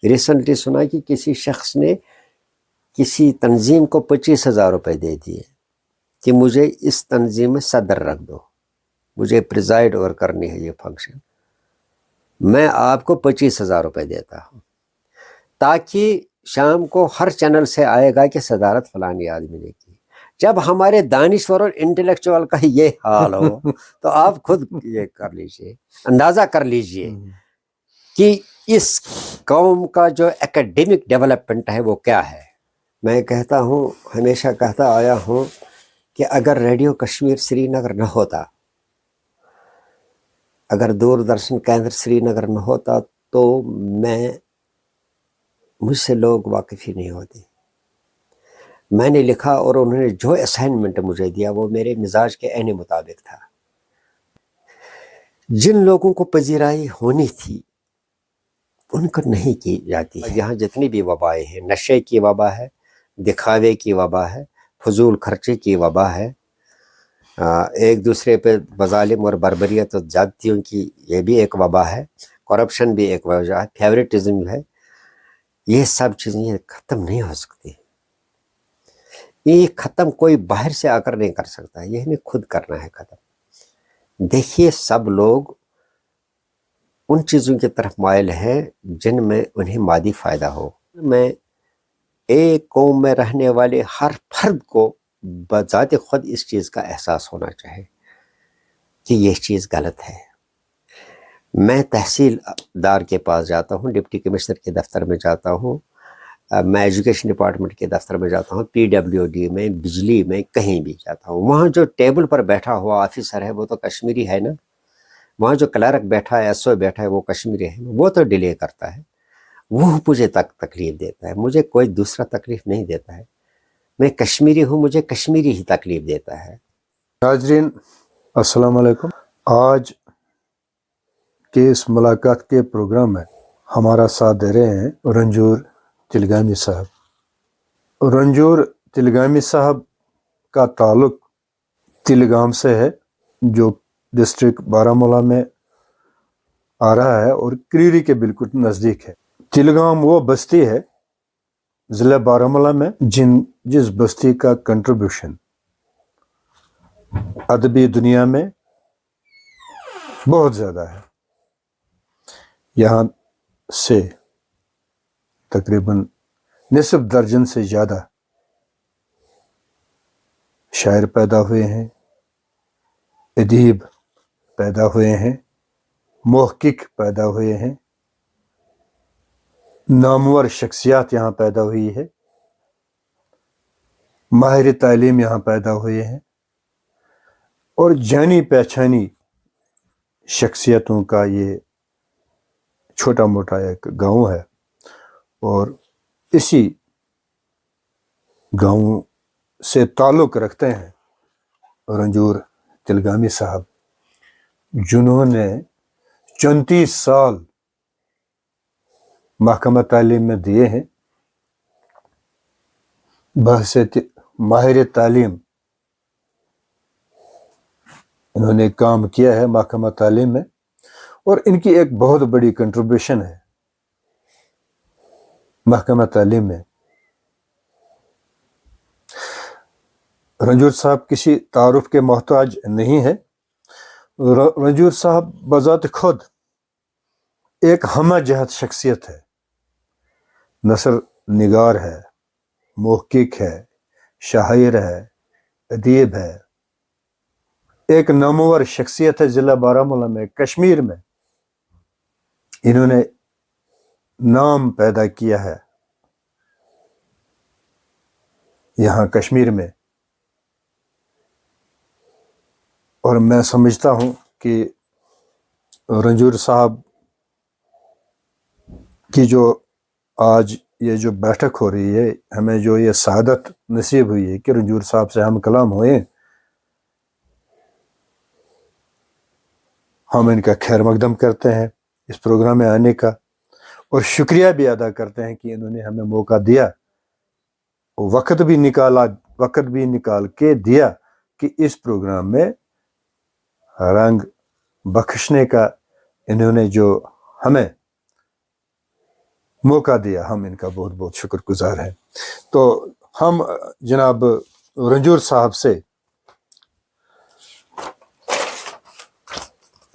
Recently سنا کہ کسی شخص نے کسی تنظیم کو 25,000 روپے دے دیے کہ مجھے اس تنظیم میں صدر رکھ دو، مجھے پریزائڈ اوور کرنی ہے یہ فنکشن، میں آپ کو 25,000 روپے دیتا ہوں، تاکہ شام کو ہر چینل سے آئے گا کہ صدارت فلانی آدمی نے کی۔ جب ہمارے دانشور اور انٹلیکچوئل کا یہ حال ہو تو آپ خود یہ کر لیجئے، اندازہ کر لیجئے کہ اس قوم کا جو ایکیڈیمک ڈیولپمنٹ ہے وہ کیا ہے۔ میں کہتا ہوں، ہمیشہ کہتا آیا ہوں کہ اگر ریڈیو کشمیر سری نگر نہ ہوتا، اگر دوردرشن کیندر سری نگر نہ ہوتا تو مجھ سے لوگ واقف ہی نہیں ہوتے۔ میں نے لکھا اور انہوں نے جو اسائنمنٹ مجھے دیا وہ میرے مزاج کے عین مطابق تھا۔ جن لوگوں کو پذیرائی ہونی تھی ان کو نہیں کی جاتی ہے۔ یہاں جتنی بھی وبائیں ہیں، نشے کی وبا ہے، دکھاوے کی وبا ہے، فضول خرچے کی وبا ہے، ایک دوسرے پہ مظالم اور بربریت اور زیادتیوں کی یہ بھی ایک وبا ہے، کرپشن بھی ایک وجہ ہے، فیوریٹزم ہے، یہ سب چیزیں ختم نہیں ہو سکتی۔ یہ ختم کوئی باہر سے آ کر نہیں کر سکتا، یہ ہمیں خود کرنا ہے ختم۔ دیکھیے سب لوگ ان چیزوں کی طرف مائل ہیں جن میں انہیں مادی فائدہ ہو۔ میں ایک قوم میں رہنے والے ہر فرد کو بذات خود اس چیز کا احساس ہونا چاہیے کہ یہ چیز غلط ہے۔ میں تحصیل دار کے پاس جاتا ہوں، ڈپٹی کمشنر کے دفتر میں جاتا ہوں، میں ایجوکیشن ڈپارٹمنٹ کے دفتر میں جاتا ہوں، PWD میں، بجلی میں، کہیں بھی جاتا ہوں، وہاں جو ٹیبل پر بیٹھا ہوا آفیسر ہے وہ تو کشمیری ہے نا، وہاں جو کلرک بیٹھا ہے، SO بیٹھا ہے وہ کشمیری ہے، وہ تو ڈیلے کرتا ہے، وہ مجھے تکلیف دیتا ہے، مجھے کوئی دوسرا تکلیف نہیں دیتا ہے، میں کشمیری ہوں، مجھے کشمیری ہی تکلیف دیتا ہے۔ ناظرین السلام علیکم۔ آج کے اس ملاقات کے پروگرام میں ہمارا ساتھ دے رہے ہیں رنجور تلگامی صاحب۔ رنجور تلگامی صاحب کا تعلق تلگام سے ہے جو ڈسٹرکٹ بارہمولہ میں آ رہا ہے اور کریری کے بالکل نزدیک ہے۔ تلگام وہ بستی ہے ضلع بارہمولہ میں جس بستی کا کنٹریبیوشن ادبی دنیا میں بہت زیادہ ہے۔ یہاں سے تقریباً نصف درجن سے زیادہ شاعر پیدا ہوئے ہیں، ادیب پیدا ہوئے ہیں، محقق پیدا ہوئے ہیں، نامور شخصیات یہاں پیدا ہوئی ہے، ماہر تعلیم یہاں پیدا ہوئے ہیں، اور جانی پہچانی شخصیتوں کا یہ چھوٹا موٹا ایک گاؤں ہے، اور اسی گاؤں سے تعلق رکھتے ہیں رنجور تلگامی صاحب، جنہوں نے 34 سال محکمہ تعلیم میں دیے ہیں، بحیثیت ماہر تعلیم انہوں نے کام کیا ہے محکمہ تعلیم میں، اور ان کی ایک بہت بڑی کنٹریبیوشن ہے محکمہ تعلیم میں۔ رنجور صاحب کسی تعارف کے محتاج نہیں ہے۔ رنجور صاحب بذات خود ایک ہمہ جہت شخصیت ہے، نثر نگار ہے، محقق ہے، شاعر ہے، ادیب ہے، ایک نامور شخصیت ہے ضلع بارہمولہ میں، کشمیر میں انہوں نے نام پیدا کیا ہے یہاں کشمیر میں، اور میں سمجھتا ہوں کہ رنجور صاحب کی جو آج یہ جو بیٹھک ہو رہی ہے، ہمیں جو یہ سعادت نصیب ہوئی ہے کہ رنجور صاحب سے ہم کلام ہوئے، ہم ان کا خیر مقدم کرتے ہیں اس پروگرام میں آنے کا، اور شکریہ بھی ادا کرتے ہیں کہ انہوں نے ہمیں موقع دیا، وقت بھی نکال کے دیا کہ اس پروگرام میں رنگ بخشنے کا انہوں نے جو ہمیں موقع دیا, ہم ان کا بہت بہت شکر گزار ہیں. تو ہم جناب رنجور صاحب سے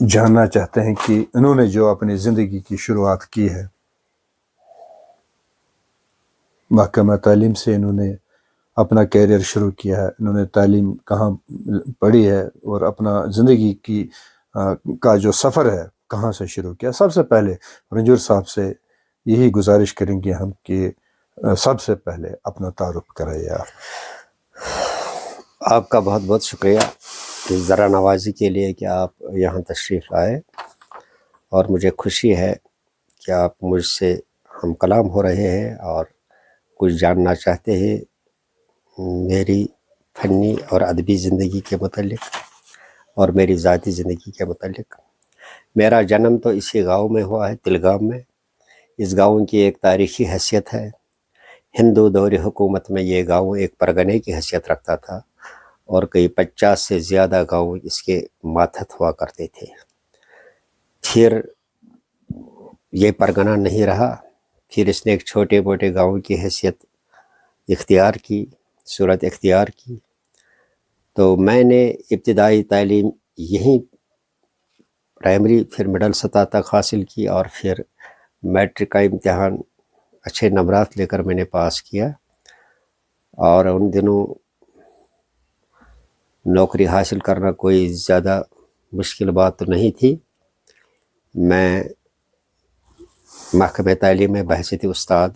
جاننا چاہتے ہیں کہ انہوں نے جو اپنی زندگی کی شروعات کی ہے, محکمہ تعلیم سے انہوں نے اپنا کیریئر شروع کیا ہے, انہوں نے تعلیم کہاں پڑھی ہے اور اپنا زندگی کی کا جو سفر ہے کہاں سے شروع کیا. سب سے پہلے رنجور صاحب سے یہی گزارش کریں گے ہم کہ سب سے پہلے اپنا تعارف کرائیے آپ. آپ کا بہت بہت شکریہ ذرا نوازی کے لیے کہ آپ یہاں تشریف لائے, اور مجھے خوشی ہے کہ آپ مجھ سے ہم کلام ہو رہے ہیں اور کچھ جاننا چاہتے ہیں میری فنی اور ادبی زندگی کے متعلق اور میری ذاتی زندگی کے متعلق. میرا جنم تو اسی گاؤں میں ہوا ہے, تلگام میں. اس گاؤں کی ایک تاریخی حیثیت ہے. ہندو دور حکومت میں یہ گاؤں ایک پرگنے کی حیثیت رکھتا تھا, اور کئی 50 سے زیادہ گاؤں اس کے ماتحت ہوا کرتے تھے. پھر یہ پرگنہ نہیں رہا, پھر اس نے ایک چھوٹے موٹے گاؤں کی حیثیت اختیار کی, صورت اختیار کی. تو میں نے ابتدائی تعلیم یہیں پرائمری پھر مڈل سطح تک حاصل کی, اور پھر میٹرک کا امتحان اچھے نمرات لے کر میں نے پاس کیا. اور ان دنوں نوکری حاصل کرنا کوئی زیادہ مشکل بات تو نہیں تھی. میں محکمہ تعلیم میں بحیثیت استاد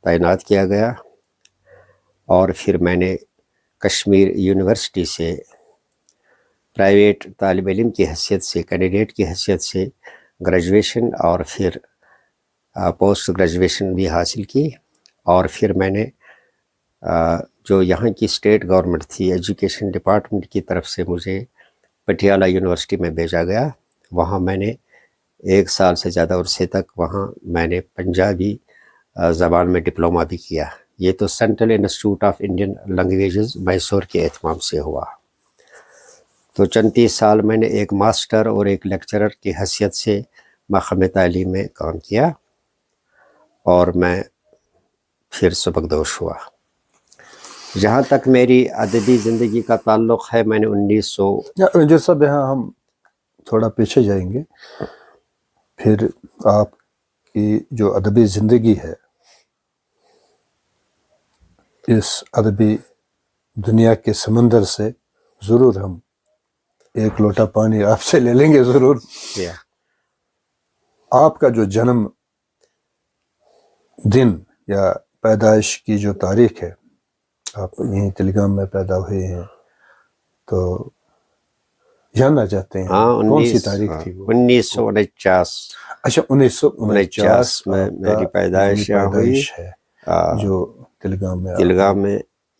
تعینات کیا گیا, اور پھر میں نے کشمیر یونیورسٹی سے پرائیویٹ طالب علم کی حیثیت سے, کینڈیڈیٹ کی حیثیت سے گریجویشن اور پھر پوسٹ گریجویشن بھی حاصل کی. اور پھر میں نے جو یہاں کی اسٹیٹ گورنمنٹ تھی, ایجوکیشن ڈپارٹمنٹ کی طرف سے مجھے پٹیالہ یونیورسٹی میں بھیجا گیا. وہاں میں نے 1 سال سے زیادہ عرصے تک وہاں میں نے پنجابی زبان میں ڈپلومہ بھی کیا. یہ تو central institute of Indian languages Mysore کے اہتمام سے ہوا. تو 34 سال میں نے ایک ماسٹر اور ایک لیکچرر کی حیثیت سے محکمہ تعلیم میں کام کیا, اور میں پھر سبکدوش ہوا. جہاں تک میری ادبی زندگی کا تعلق ہے, میں نے 1900 رنجور صاحب یہاں ہم تھوڑا پیچھے جائیں گے. پھر آپ کی جو ادبی زندگی ہے, اس ادبی دنیا کے سمندر سے ضرور ہم ایک لوٹا پانی آپ سے لے لیں گے ضرور. آپ کا جو جنم دن یا پیدائش کی جو تاریخ ہے, آپ یہیں تلگام میں پیدا ہوئے ہیں, تو جاننا چاہتے ہیں کون سی تاریخ تھی وہ؟ 1949. اچھا 1949 میں میری پیدائش ہے جو تلگام میں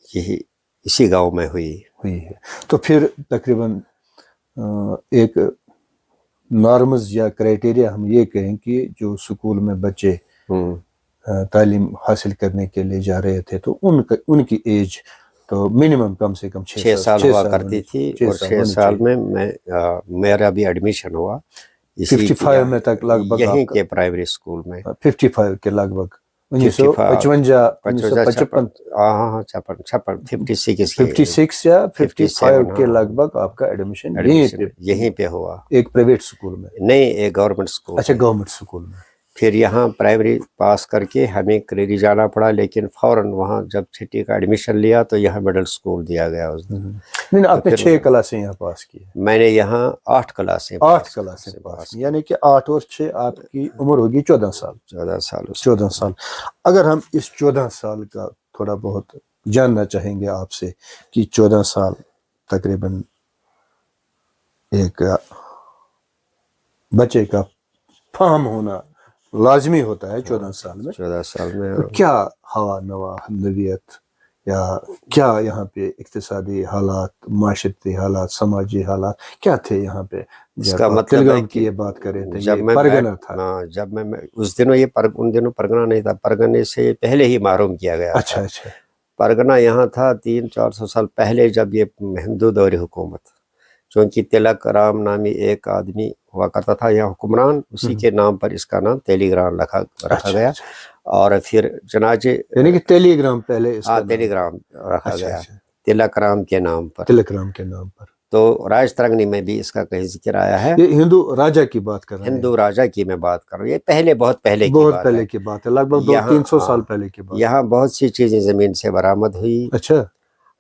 یہی اسی گاؤں میں ہوئی ہے. تو پھر تقریباً ایک نارمز یا کرائٹیریا ہم یہ کہیں کہ جو سکول میں بچے تعلیم حاصل کرنے کے لیے جا رہے تھے, تو ان کی ایج تو منیمم کم سے کم 6 سال ہوا کرتی تھی. اور 6 سال میں میرا بھی ایڈمیشن ہوا 55 میں تک لگ بھگ یہیں کے پرائمری اسکول میں. 55 کے لگ بھگ 1955 56 یا 55 کے لگ بھگ آپ کا ایڈمیشن یہیں پہ ہوا. ایک پرائیویٹ اسکول میں نہیں, ایک گورنمنٹ اسکول. اچھا گورنمنٹ اسکول میں. پھر یہاں پرائمری پاس کر کے ہمیں کریری جانا پڑا, لیکن فوراً وہاں جب چھٹی کا ایڈمیشن لیا تو یہاں مڈل اسکول دیا گیا اس دن. نہیں, آپ نے 6 کلاسیں یہاں پاس کی. میں نے یہاں 8 کلاسیں پاس, یعنی کہ 8 اور 6 آپ کی عمر ہوگی 14 سال. 14 سال. اگر ہم اس 14 سال کا تھوڑا بہت جاننا چاہیں گے آپ سے کہ 14 سال تقریباً ایک بچے کا فہم ہونا لازمی ہوتا ہے 14 سال میں. 14 سال میں کیا ہوا نوا نویت یا کیا یہاں پہ اقتصادی حالات, معاشرتی حالات, سماجی حالات کیا تھے یہاں پہ؟ اس کا مطلب ہے کہ یہ بات کریں تو جب یہ میں پرگنہ تھا. جب میں اس دنوں ان دنوں پرگنہ نہیں تھا, پرگنے سے پہلے ہی محروم کیا گیا. اچھا. پرگنہ یہاں تھا 300-400 سال پہلے, جب یہ ہندو دور حکومت چونکہ تلک رام نامی ایک آدمی ہوا کرتا تھا یہاں حکمران، اسی کے نام پر اس کا نام تیلی گرام رکھا گیا. اور پھر چنانچہ یعنی کہ ٹیلی گرام پہلے اس کا ٹیلی گرام رکھا گیا تلک رام کے نام پر. تلک رام کے نام پر. تو راج ترنگنی میں بھی اس کا کہیں ذکر آیا ہے. یہ ہندو راجا کی بات کر رہے ہیں. ہندو راجا کی میں بات کر رہا ہوں، یہ پہلے بہت پہلے کی بات ہے، لگ بھگ 200-300 سال پہلے کی بات. یہاں بہت سی چیزیں زمین سے برآمد ہوئی. اچھا.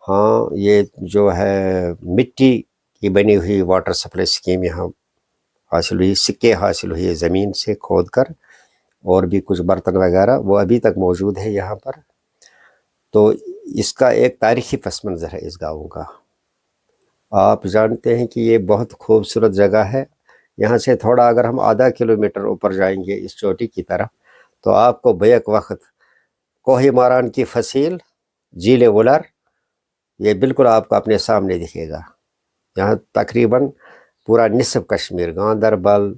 ہاں، یہ جو ہے مٹی کی بنی ہوئی واٹر سپلائی اسکیم یہاں حاصل ہوئی، سکے حاصل ہوئے زمین سے کھود کر، اور بھی کچھ برتن وغیرہ وہ ابھی تک موجود ہے یہاں پر. تو اس کا ایک تاریخی پس منظر ہے اس گاؤں کا. آپ جانتے ہیں کہ یہ بہت خوبصورت جگہ ہے. یہاں سے تھوڑا اگر ہم آدھا کلومیٹر اوپر جائیں گے اس چوٹی کی طرف، تو آپ کو بیک وقت کوہ ماران کی فصیل، جھیل ولر، یہ بالکل آپ کو اپنے سامنے دکھے گا. یہاں تقریباً پورا نصف کشمیر، گاندربل،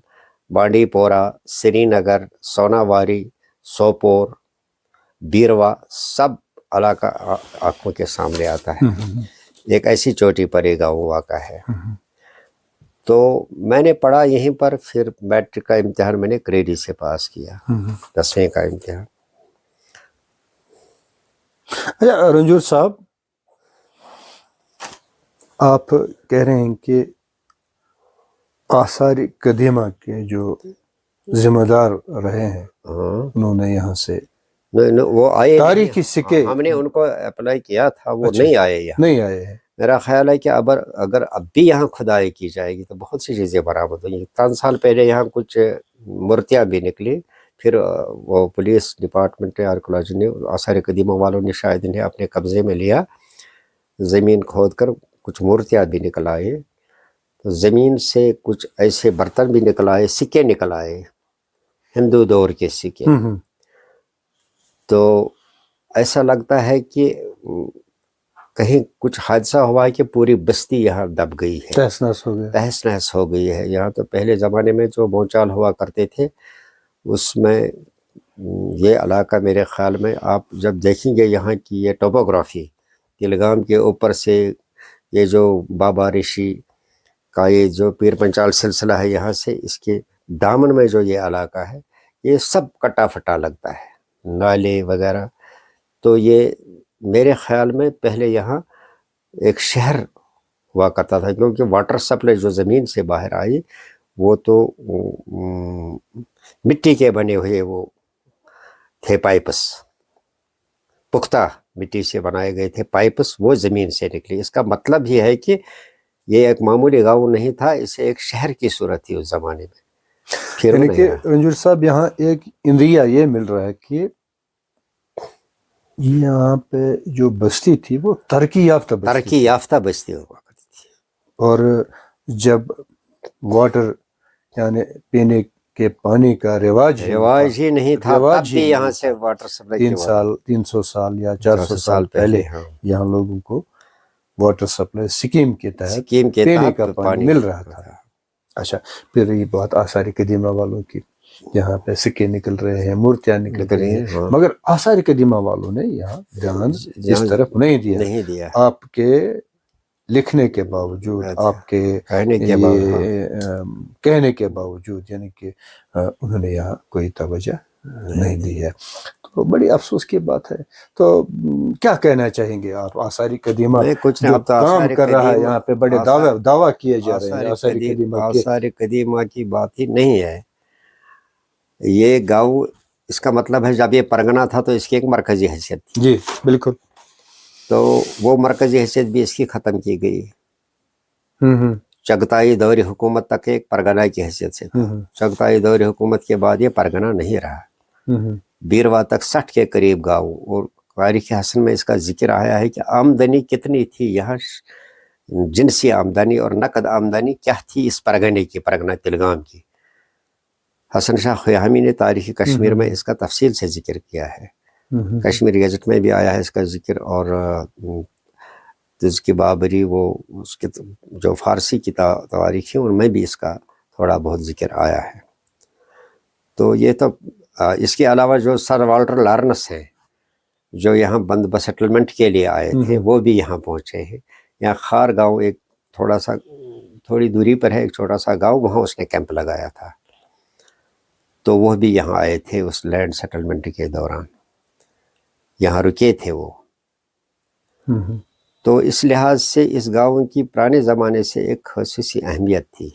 بانڈی پورہ، سری نگر، سوناواری، سوپور، بیروا، سب علاقہ آنکھوں کے سامنے آتا ہے. ایک ایسی چوٹی پر یہ گاؤں واقع ہے. تو میں نے پڑھا یہیں پر، پھر میٹرک کا امتحان میں نے کریڈی سے پاس کیا، 10ویں کا امتحان. اچھا رنجور صاحب، آپ کہہ رہے ہیں کہ آثار قدیمہ کے جو ذمہ دار رہے ہیں انہوں نے یہاں سے وہ آئے تاریخی سکے، ہم نے ان کو اپلائی کیا تھا، وہ نہیں آئے یہاں. نہیں آئے ہیں. میرا خیال ہے کہ اگر اب بھی یہاں کھدائی کی جائے گی تو بہت سی چیزیں برآمد ہوئی. 3 سال پہلے یہاں کچھ مورتیاں بھی نکلی، پھر وہ پولیس ڈپارٹمنٹ آرکیولوجی نے، آثار قدیمہ والوں نے شاید انہیں اپنے قبضے میں لیا. زمین کھود کر کچھ مورتیاں بھی نکل آئے، تو زمین سے کچھ ایسے برتن بھی نکل آئے، سکے نکل آئے، ہندو دور کے سکے. تو ایسا لگتا ہے کہ کہیں کچھ حادثہ ہوا ہے کہ پوری بستی یہاں دب گئی ہے، تہس نہس ہو گئی ہے. یہاں تو پہلے زمانے میں جو بونچال ہوا کرتے تھے، اس میں یہ علاقہ میرے خیال میں آپ جب دیکھیں گے یہاں کی یہ ٹوپوگرافی، تلگام کے اوپر سے یہ جو بابا رشی کا یہ جو پیر پنچال سلسلہ ہے، یہاں سے اس کے دامن میں جو یہ علاقہ ہے، یہ سب کٹا پھٹا لگتا ہے، نالے وغیرہ. تو یہ میرے خیال میں پہلے یہاں ایک شہر ہوا کرتا تھا، کیونکہ واٹر سپلائی جو زمین سے باہر آئی وہ تو مٹی کے بنے ہوئے وہ تھے پائپس، پختہ مٹی سے بنائے گئے تھے پائپس، وہ زمین سے نکلی. اس کا مطلب یہ ہے کہ یہ ایک معمولی گاؤں نہیں تھا، اسے ایک شہر کی صورت تھی اس زمانے میں. یعنی کہ رنجور صاحب یہاں ایک اندیا یہ مل رہا ہے کہ یہاں پہ جو بستی تھی وہ ترقی یافتہ بستی ہوا کرتی تھی. اور جب واٹر یعنی پینے کے پانی کا رواج ہی نہیں تھا، تب بھی یہاں سے واٹر سپلائی 300 سال یا 400 سال پہلے یہاں لوگوں کو واٹر سپلائی سکیم کے تحت پینے کا پانی مل رہا تھا. اچھا، پھر یہ بات آثار قدیمہ والوں کی، یہاں پہ سکے نکل رہے ہیں، مورتیاں نکل رہی ہیں، مگر آثار قدیمہ والوں نے یہاں دھیان اس طرف نہیں دیا. آپ کے لکھنے کے باوجود، آپ کے کہنے کے باوجود، یعنی کہ انہوں نے یہاں کوئی توجہ نہیں دی ہے. تو بڑی افسوس کی بات ہے. تو کیا کہنا چاہیں گے آپ؟ آثار قدیمہ جو کام کر رہا ہے یہاں پہ، بڑے دعویٰ کیے جا رہے ہیں آثار قدیمہ کی بات ہی نہیں ہے. یہ گاؤں، اس کا مطلب ہے جب یہ پرگنہ تھا تو اس کی ایک مرکزی حیثیت تھی. جی بالکل. تو وہ مرکزی حیثیت بھی اس کی ختم کی گئی. چغتائی دور حکومت تک ایک پرگنہ کی حیثیت سے تھا. چغتائی دور حکومت کے بعد یہ پرگنہ نہیں رہا. بیروا تک 60 کے قریب گاؤں، اور تاریخ حسن میں اس کا ذکر آیا ہے کہ آمدنی کتنی تھی یہاں، جنسی آمدنی اور نقد آمدنی کیا تھی اس پرگنے کی، پرگنہ تلگام کی. حسن شاہ خیامی نے تاریخ کشمیر میں اس کا تفصیل سے ذکر کیا ہے. کشمیر گیزٹ میں بھی آیا ہے اس کا ذکر، اور تزکی بابری، وہ اس کے جو فارسی کی تواریخ ہیں ان میں بھی اس کا تھوڑا بہت ذکر آیا ہے. تو یہ تو اس کے علاوہ جو سر والٹر لارنس ہیں، جو یہاں بند سیٹلمنٹ کے لیے آئے تھے، وہ بھی یہاں پہنچے ہیں. یہاں خار گاؤں ایک تھوڑا سا تھوڑی دوری پر ہے ایک چھوٹا سا گاؤں, وہاں اس نے کیمپ لگایا تھا. تو وہ بھی یہاں آئے تھے اس لینڈ سیٹلمنٹ کے دوران, یہاں رکے تھے وہ. تو اس لحاظ سے اس گاؤں کی پرانے زمانے سے ایک خصوصی اہمیت تھی,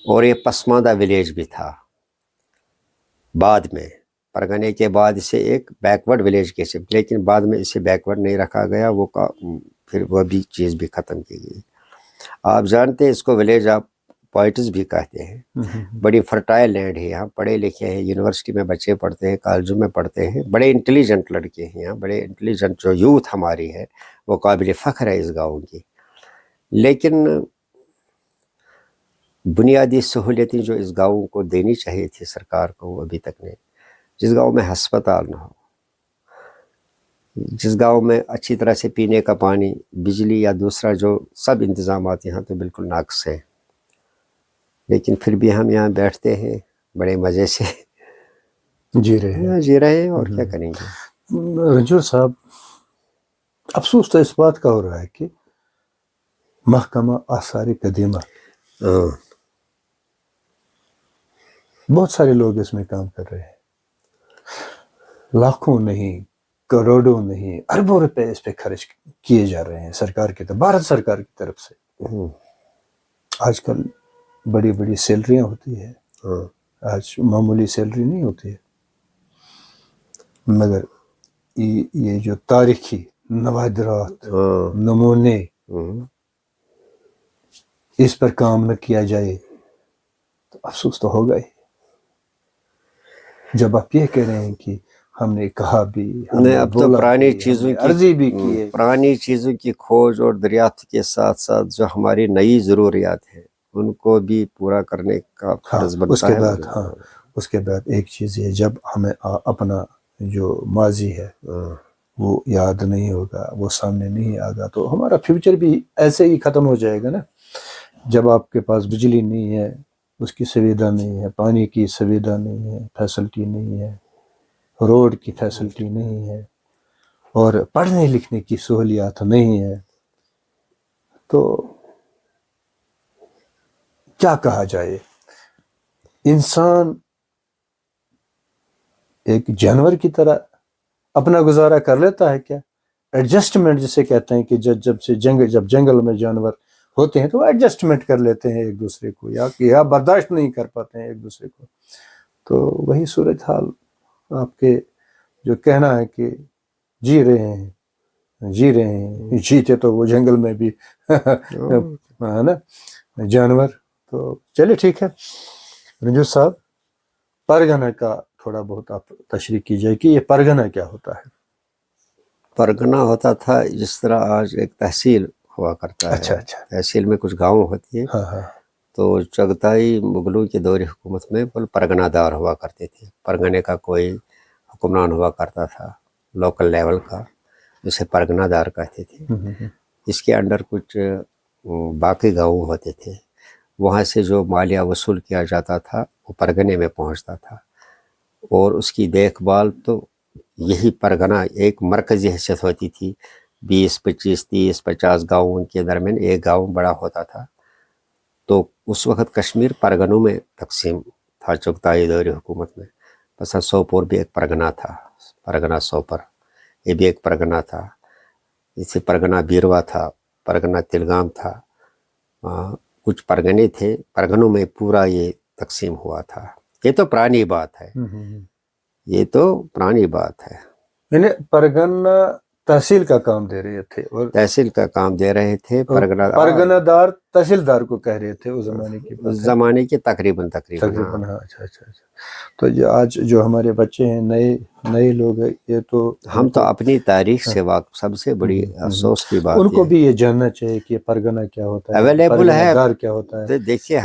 اور یہ پسماندہ ولیج بھی تھا. بعد میں پرگنے کے بعد اسے ایک بیکورڈ ولیج کے شپ, لیکن بعد میں اسے بیکورڈ نہیں رکھا گیا, وہ پھر وہ بھی چیز بھی ختم کی گئی. آپ جانتے ہیں اس کو ولیج آف پوائٹس بھی کہتے ہیں. بڑی فرٹائل لینڈ ہے, یہاں پڑھے لکھے ہیں, یونیورسٹی میں بچے پڑھتے ہیں, کالجوں میں پڑھتے ہیں, بڑے انٹیلیجنٹ لڑکے ہیں یہاں, بڑے انٹیلیجنٹ جو یوتھ ہماری ہے وہ قابل فخر ہے اس گاؤں کی. لیکن بنیادی سہولتیں جو اس گاؤں کو دینی چاہیے تھی سرکار کو, وہ ابھی تک نہیں. جس گاؤں میں ہسپتال نہ ہو, جس گاؤں میں اچھی طرح سے پینے کا پانی, بجلی یا دوسرا جو سب انتظامات یہاں تو بالکل ناقص ہیں, لیکن پھر بھی ہم یہاں بیٹھتے ہیں بڑے مزے سے جی رہے ہیں. اور کیا کریں گے. رنجور صاحب, افسوس تو اس بات کا ہو رہا ہے کہ محکمہ آثار قدیمہ بہت سارے لوگ اس میں کام کر رہے ہیں, لاکھوں نہیں, کروڑوں نہیں, اربوں روپے اس پہ خرچ کیے جا رہے ہیں سرکار کی طرف, بھارت سرکار کی طرف سے. آج کل بڑی بڑی سیلریاں ہوتی ہے, آج معمولی سیلری نہیں ہوتی ہے, مگر یہ جو تاریخی نوادرات, نمونے, اس پر کام نہ کیا جائے تو افسوس تو ہوگا ہی. جب آپ یہ کہہ رہے ہیں کہ ہم نے کہا بھی, ہم نے اب تو پرانی چیزوں کی عرضی بھی کی, پرانی چیزوں کی کھوج اور دریافت کے ساتھ ساتھ جو ہماری نئی ضروریات ہیں ان کو بھی پورا کرنے کا فرض بنتا ہے. اس کے بعد ایک چیز یہ, جب ہمیں اپنا جو ماضی ہے وہ یاد نہیں ہوگا, وہ سامنے نہیں آگا, تو ہمارا فیوچر بھی ایسے ہی ختم ہو جائے گا نا. جب آپ کے پاس بجلی نہیں ہے, اس کی سویدھا نہیں ہے, پانی کی سویدھا نہیں ہے, فیسلٹی نہیں ہے, روڈ کی فیسلٹی نہیں ہے, اور پڑھنے لکھنے کی سہولیات نہیں ہے, تو کیا کہا جائے. انسان ایک جانور کی طرح اپنا گزارا کر لیتا ہے کیا؟ ایڈجسٹمنٹ جسے کہتے ہیں کہ جب جنگل میں جانور ہوتے ہیں تو ایڈجسٹمنٹ کر لیتے ہیں ایک دوسرے کو, یا برداشت نہیں کر پاتے ہیں ایک دوسرے کو. تو وہی صورتحال آپ کے جو کہنا ہے کہ جی رہے ہیں, جیتے تو وہ جنگل میں بھی ہے نا جانور. تو چلے ٹھیک ہے. رنجو صاحب, پرگنہ کا تھوڑا بہت آپ تشریح کیجئے کہ یہ پرگنہ کیا ہوتا ہے. پرگنہ ہوتا تھا جس طرح آج ایک تحصیل ہوا کرتا ہے. اچھا. تحصیل میں کچھ گاؤں ہوتی ہے. تو چغتائی مغلوں کے دور حکومت میں پرگنہ دار ہوا کرتے تھے. پرگنے کا کوئی حکمران ہوا کرتا تھا لوکل لیول کا, جسے پرگنہ دار کہتے تھے. اس کے انڈر کچھ باقی گاؤں ہوتے تھے. وہاں سے جو مالیہ وصول کیا جاتا تھا وہ پرگنے میں پہنچتا تھا, اور اس کی دیکھ بھال تو یہی پرگنہ ایک مرکزی حیثیت ہوتی تھی. 20, 25, 30, 50 گاؤں کے درمیان ایک گاؤں بڑا ہوتا تھا. تو اس وقت کشمیر پرگنوں میں تقسیم تھا چغتائی دور حکومت میں. بس سوپور بھی ایک پرگنہ تھا, پرگنہ سوپر, یہ بھی ایک پرگنہ تھا. جیسے پرگنہ بیروا تھا, پرگنہ تلگام تھا, کچھ پرگنے تھے. پرگنوں میں پورا یہ تقسیم ہوا تھا. یہ تو پرانی بات ہے, یہ تو پرانی بات ہے. یعنی پرگنہ تحصیل کا کام دے رہے تھے, اور تحصیل کا کام دے رہے تھے. پرگنہ دار تحصیلدار کو کہہ رہے تھے اس زمانے کے تقریباً. اچھا. تو آج جو ہمارے بچے ہیں, نئے لوگ ہیں, یہ تو ہم تو اپنی تاریخ سے واقف, سب سے بڑی افسوس کی بات ان کو بھی یہ جاننا چاہیے کہ پرگنہ کیا ہوتا ہے, اویلیبل ہے. دار کیا ہوتا ہے. دیکھیے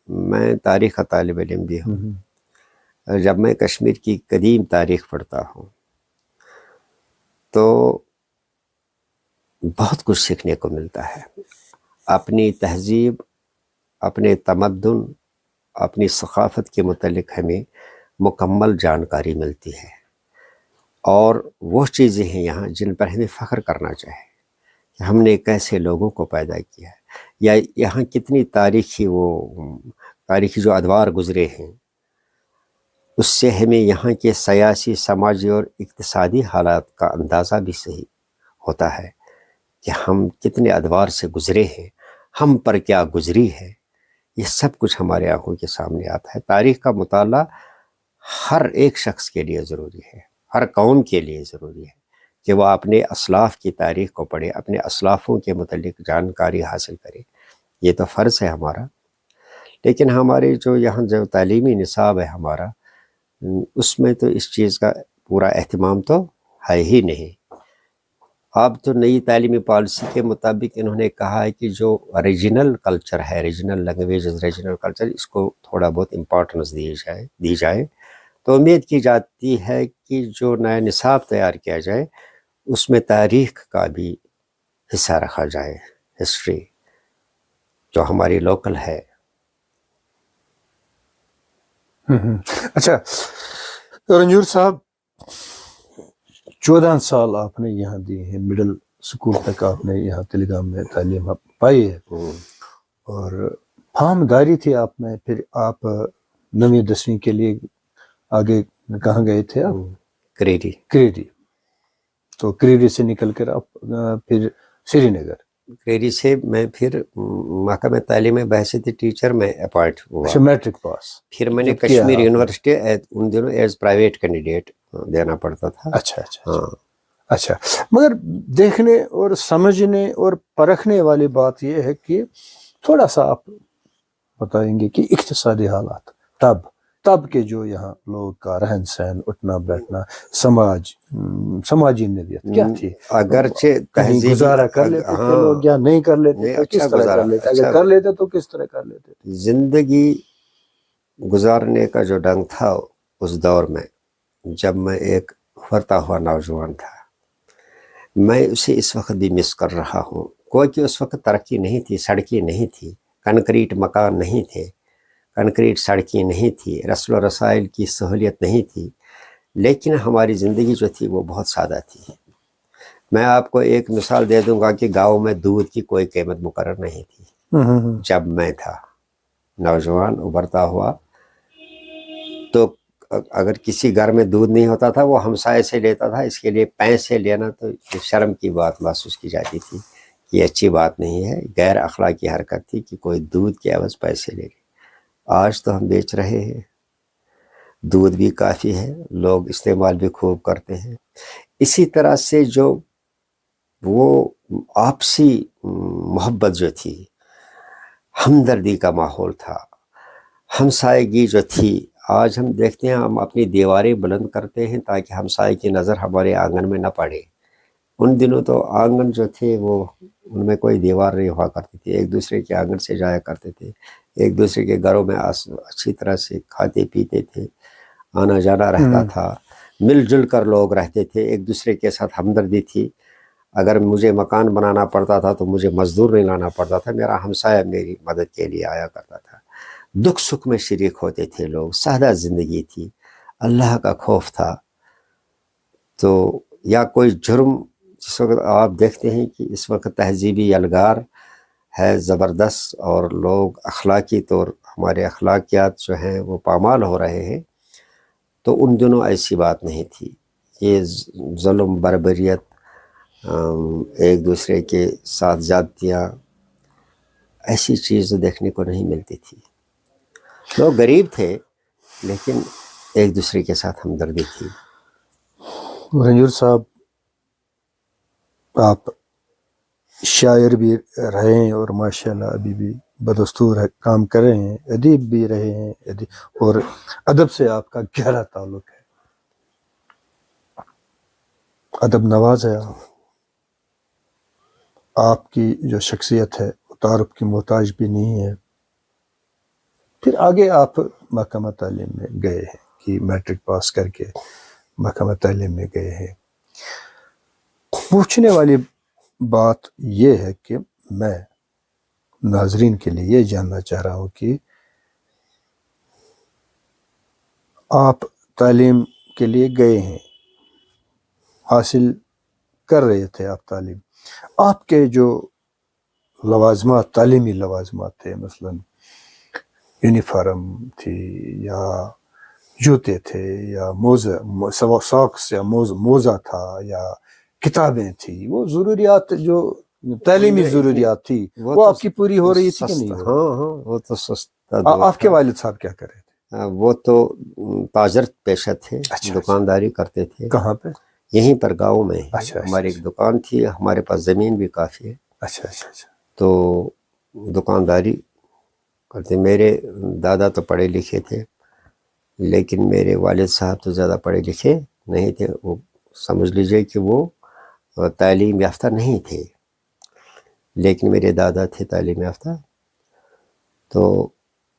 میں تاریخ کا طالب علم بھی ہوں. جب میں کشمیر کی قدیم تاریخ پڑھتا ہوں تو بہت کچھ سیکھنے کو ملتا ہے. اپنی تہذیب, اپنے تمدن, اپنی ثقافت کے متعلق ہمیں مکمل جانکاری ملتی ہے, اور وہ چیزیں ہیں یہاں جن پر ہمیں فخر کرنا چاہے. کہ ہم نے کیسے لوگوں کو پیدا کیا ہے، یا یہاں کتنی تاریخی جو ادوار گزرے ہیں، اس سے ہمیں یہاں کے سیاسی، سماجی اور اقتصادی حالات کا اندازہ بھی صحیح ہوتا ہے کہ ہم کتنے ادوار سے گزرے ہیں، ہم پر کیا گزری ہے، یہ سب کچھ ہمارے آنکھوں کے سامنے آتا ہے۔ تاریخ کا مطالعہ ہر ایک شخص کے لیے ضروری ہے، ہر قوم کے لیے ضروری ہے کہ وہ اپنے اسلاف کی تاریخ کو پڑھے، اپنے اسلافوں کے متعلق جانکاری حاصل کرے، یہ تو فرض ہے ہمارا۔ لیکن ہمارے جو یہاں جو تعلیمی نصاب ہے ہمارا، اس میں تو اس چیز کا پورا اہتمام تو ہے ہی نہیں۔ اب تو نئی تعلیمی پالیسی کے مطابق انہوں نے کہا ہے کہ جو ریجنل کلچر ہے، ریجنل لینگویجز، ریجنل کلچر، اس کو تھوڑا بہت امپورٹنس دی جائے۔ تو امید کی جاتی ہے کہ جو نیا نصاب تیار کیا جائے اس میں تاریخ کا بھی حصہ رکھا جائے، ہسٹری جو ہماری لوکل ہے۔ اچھا رنجور صاحب، 14 سال آپ نے یہاں دی ہیں، مڈل سکول تک آپ نے یہاں تلگام میں تعلیم پائی ہے، اور فہمداری تھی آپ میں، پھر آپ 9ویں 10ویں کے لیے آگے کہاں گئے تھے آپ؟ کریری۔ تو کریری سے نکل کر آپ پھر سری نگر؟ کریری سے میں پھر محکمہ تعلیم بحیثیت ٹیچر میں اپائنٹ ہوا۔ اچھا، میٹرک پاس؟ پھر میں نے کشمیر یونیورسٹی ان دنوں ایز پرائیویٹ کینڈیڈیٹ دینا پڑتا تھا۔ اچھا اچھا ہاں اچھا، مگر دیکھنے اور سمجھنے اور پرکھنے والی بات یہ ہے کہ تھوڑا سا آپ بتائیں گے کہ اقتصادی حالات تب کے جو یہاں لوگ کا رہن سہن، اٹھنا بیٹھنا، سماجی نوعیت کیا تھی؟ اگرچہ کہیں گزارا کر لیتے تھے لوگ یا نہیں کر لیتے تھے؟ کس طرح کر لیتے؟ اگر کر لیتے تو کس طرح کر لیتے؟ زندگی گزارنے کا جو ڈھنگ تھا اس دور میں، جب میں ایک ابھرتا ہوا نوجوان تھا، میں اسے اس وقت بھی مس کر رہا ہوں۔ کوئی کہ اس وقت ترقی نہیں تھی، سڑکیں نہیں تھی، کنکریٹ مکان نہیں تھے، کنکریٹ سڑکیں نہیں تھی، رسل و رسائل کی سہولیت نہیں تھی، لیکن ہماری زندگی جو تھی وہ بہت سادہ تھی۔ میں آپ کو ایک مثال دے دوں گا کہ گاؤں میں دودھ کی کوئی قیمت مقرر نہیں تھی جب میں تھا نوجوان ابھرتا ہوا۔ تو اگر کسی گھر میں دودھ نہیں ہوتا تھا وہ ہمسائے سے لیتا تھا، اس کے لیے پیسے لینا تو شرم کی بات محسوس کی جاتی تھی، یہ اچھی بات نہیں ہے، غیر اخلاقی حرکت تھی کہ کوئی دودھ کے عوض پیسے لے لے۔ آج تو ہم بیچ رہے ہیں، دودھ بھی کافی ہے، لوگ استعمال بھی خوب کرتے ہیں۔ اسی طرح سے جو وہ آپسی محبت جو تھی، ہمدردی کا ماحول تھا، ہمسائیگی جو تھی، آج ہم دیکھتے ہیں ہم اپنی دیواریں بلند کرتے ہیں تاکہ ہمسائے کی نظر ہمارے آنگن میں نہ پڑے۔ ان دنوں تو آنگن جو تھے وہ ان میں کوئی دیوار نہیں ہوا کرتی تھی، ایک دوسرے کے آنگن سے جایا کرتے تھے، ایک دوسرے کے گھروں میں اچھی طرح سے کھاتے پیتے تھے، آنا جانا رہتا تھا، مل جل کر لوگ رہتے تھے، ایک دوسرے کے ساتھ ہمدردی تھی۔ اگر مجھے مکان بنانا پڑتا تھا تو مجھے مزدور نہیں لانا پڑتا تھا، میرا ہمسایہ میری مدد کے لیے آیا کرتا تھا، دکھ سکھ میں شریک ہوتے تھے لوگ، سادہ زندگی تھی، اللہ کا خوف تھا۔ تو یا کوئی جرم، جس وقت آپ دیکھتے ہیں کہ اس وقت تہذیبی یلغار ہے زبردست، اور لوگ اخلاقی طور ہمارے اخلاقیات جو ہیں وہ پامال ہو رہے ہیں، تو ان دنوں ایسی بات نہیں تھی۔ یہ ظلم، بربریت، ایک دوسرے کے ساتھ زیادتیاں، ایسی چیز دیکھنے کو نہیں ملتی تھی۔ لوگ غریب تھے لیکن ایک دوسرے کے ساتھ ہمدردی تھی۔ رنجور صاحب، آپ شاعر بھی رہے ہیں اور ماشاءاللہ ابھی بھی بدستور کام کر رہے ہیں، ادیب بھی رہے ہیں، اور ادب سے آپ کا گہرا تعلق ہے، ادب نواز ہے آپ کی جو شخصیت ہے وہ تعارف کی محتاج بھی نہیں ہے۔ پھر آگے آپ محکمہ تعلیم میں گئے ہیں کہ میٹرک پاس کر کے محکمہ تعلیم میں گئے ہیں۔ پوچھنے والی بات یہ ہے کہ میں ناظرین کے لیے یہ جاننا چاہ رہا ہوں کہ آپ تعلیم کے لیے گئے ہیں، حاصل کر رہے تھے آپ تعلیم، آپ کے جو لوازمات، تعلیمی لوازمات تھے، مثلا یونیفارم تھی یا جوتے تھے یا ساکس یا موزہ تھا یا کتابیں تھی، وہ ضروریات جو تعلیمی ضروریات تھی وہ آپ کی پوری ہو رہی تھی کہ نہیں ہو رہی؟ ہاں ہاں، وہ تو سستا آپ کے والد صاحب کیا کر رہے تھے؟ وہ تو تاجر پیشہ تھے، اچھا، دکانداری کرتے تھے کہاں پہ؟ یہیں پر گاؤں میں ہی۔ اچھا، ہماری ایک دکان تھی، ہمارے پاس زمین بھی کافی ہے، اچھا اچھا اچھا، تو دکانداری کرتے۔ میرے دادا تو پڑھے لکھے تھے، لیکن میرے والد صاحب تو زیادہ پڑھے لکھے نہیں تھے، وہ سمجھ لیجئے کہ وہ تعلیم یافتہ نہیں تھے، لیکن میرے دادا تھے تعلیم یافتہ۔ تو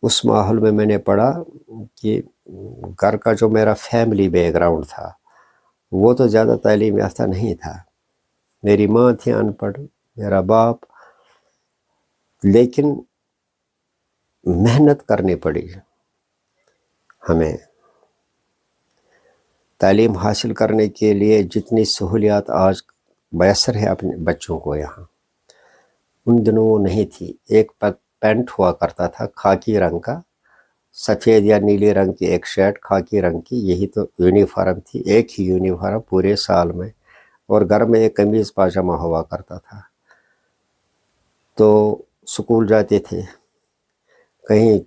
اس ماحول میں میں نے پڑھا کہ گھر کا جو میرا فیملی بیک گراؤنڈ تھا وہ تو زیادہ تعلیم یافتہ نہیں تھا۔ میری ماں تھی ان پڑھ، میرا باپ، لیکن محنت کرنی پڑی ہمیں۔ تعلیم حاصل کرنے کے لیے جتنی سہولیات آج میسر ہے اپنے بچوں کو یہاں، ان دنوں وہ نہیں تھی۔ ایک پینٹ ہوا کرتا تھا خاکی رنگ کا، سفید یا نیلے رنگ کی ایک شرٹ خاکی رنگ کی، یہی تو یونیفارم تھی، ایک ہی یونیفارم پورے سال میں، اور گھر میں ایک قمیض پاجامہ ہوا کرتا تھا۔ تو سکول جاتے تھے، کہیں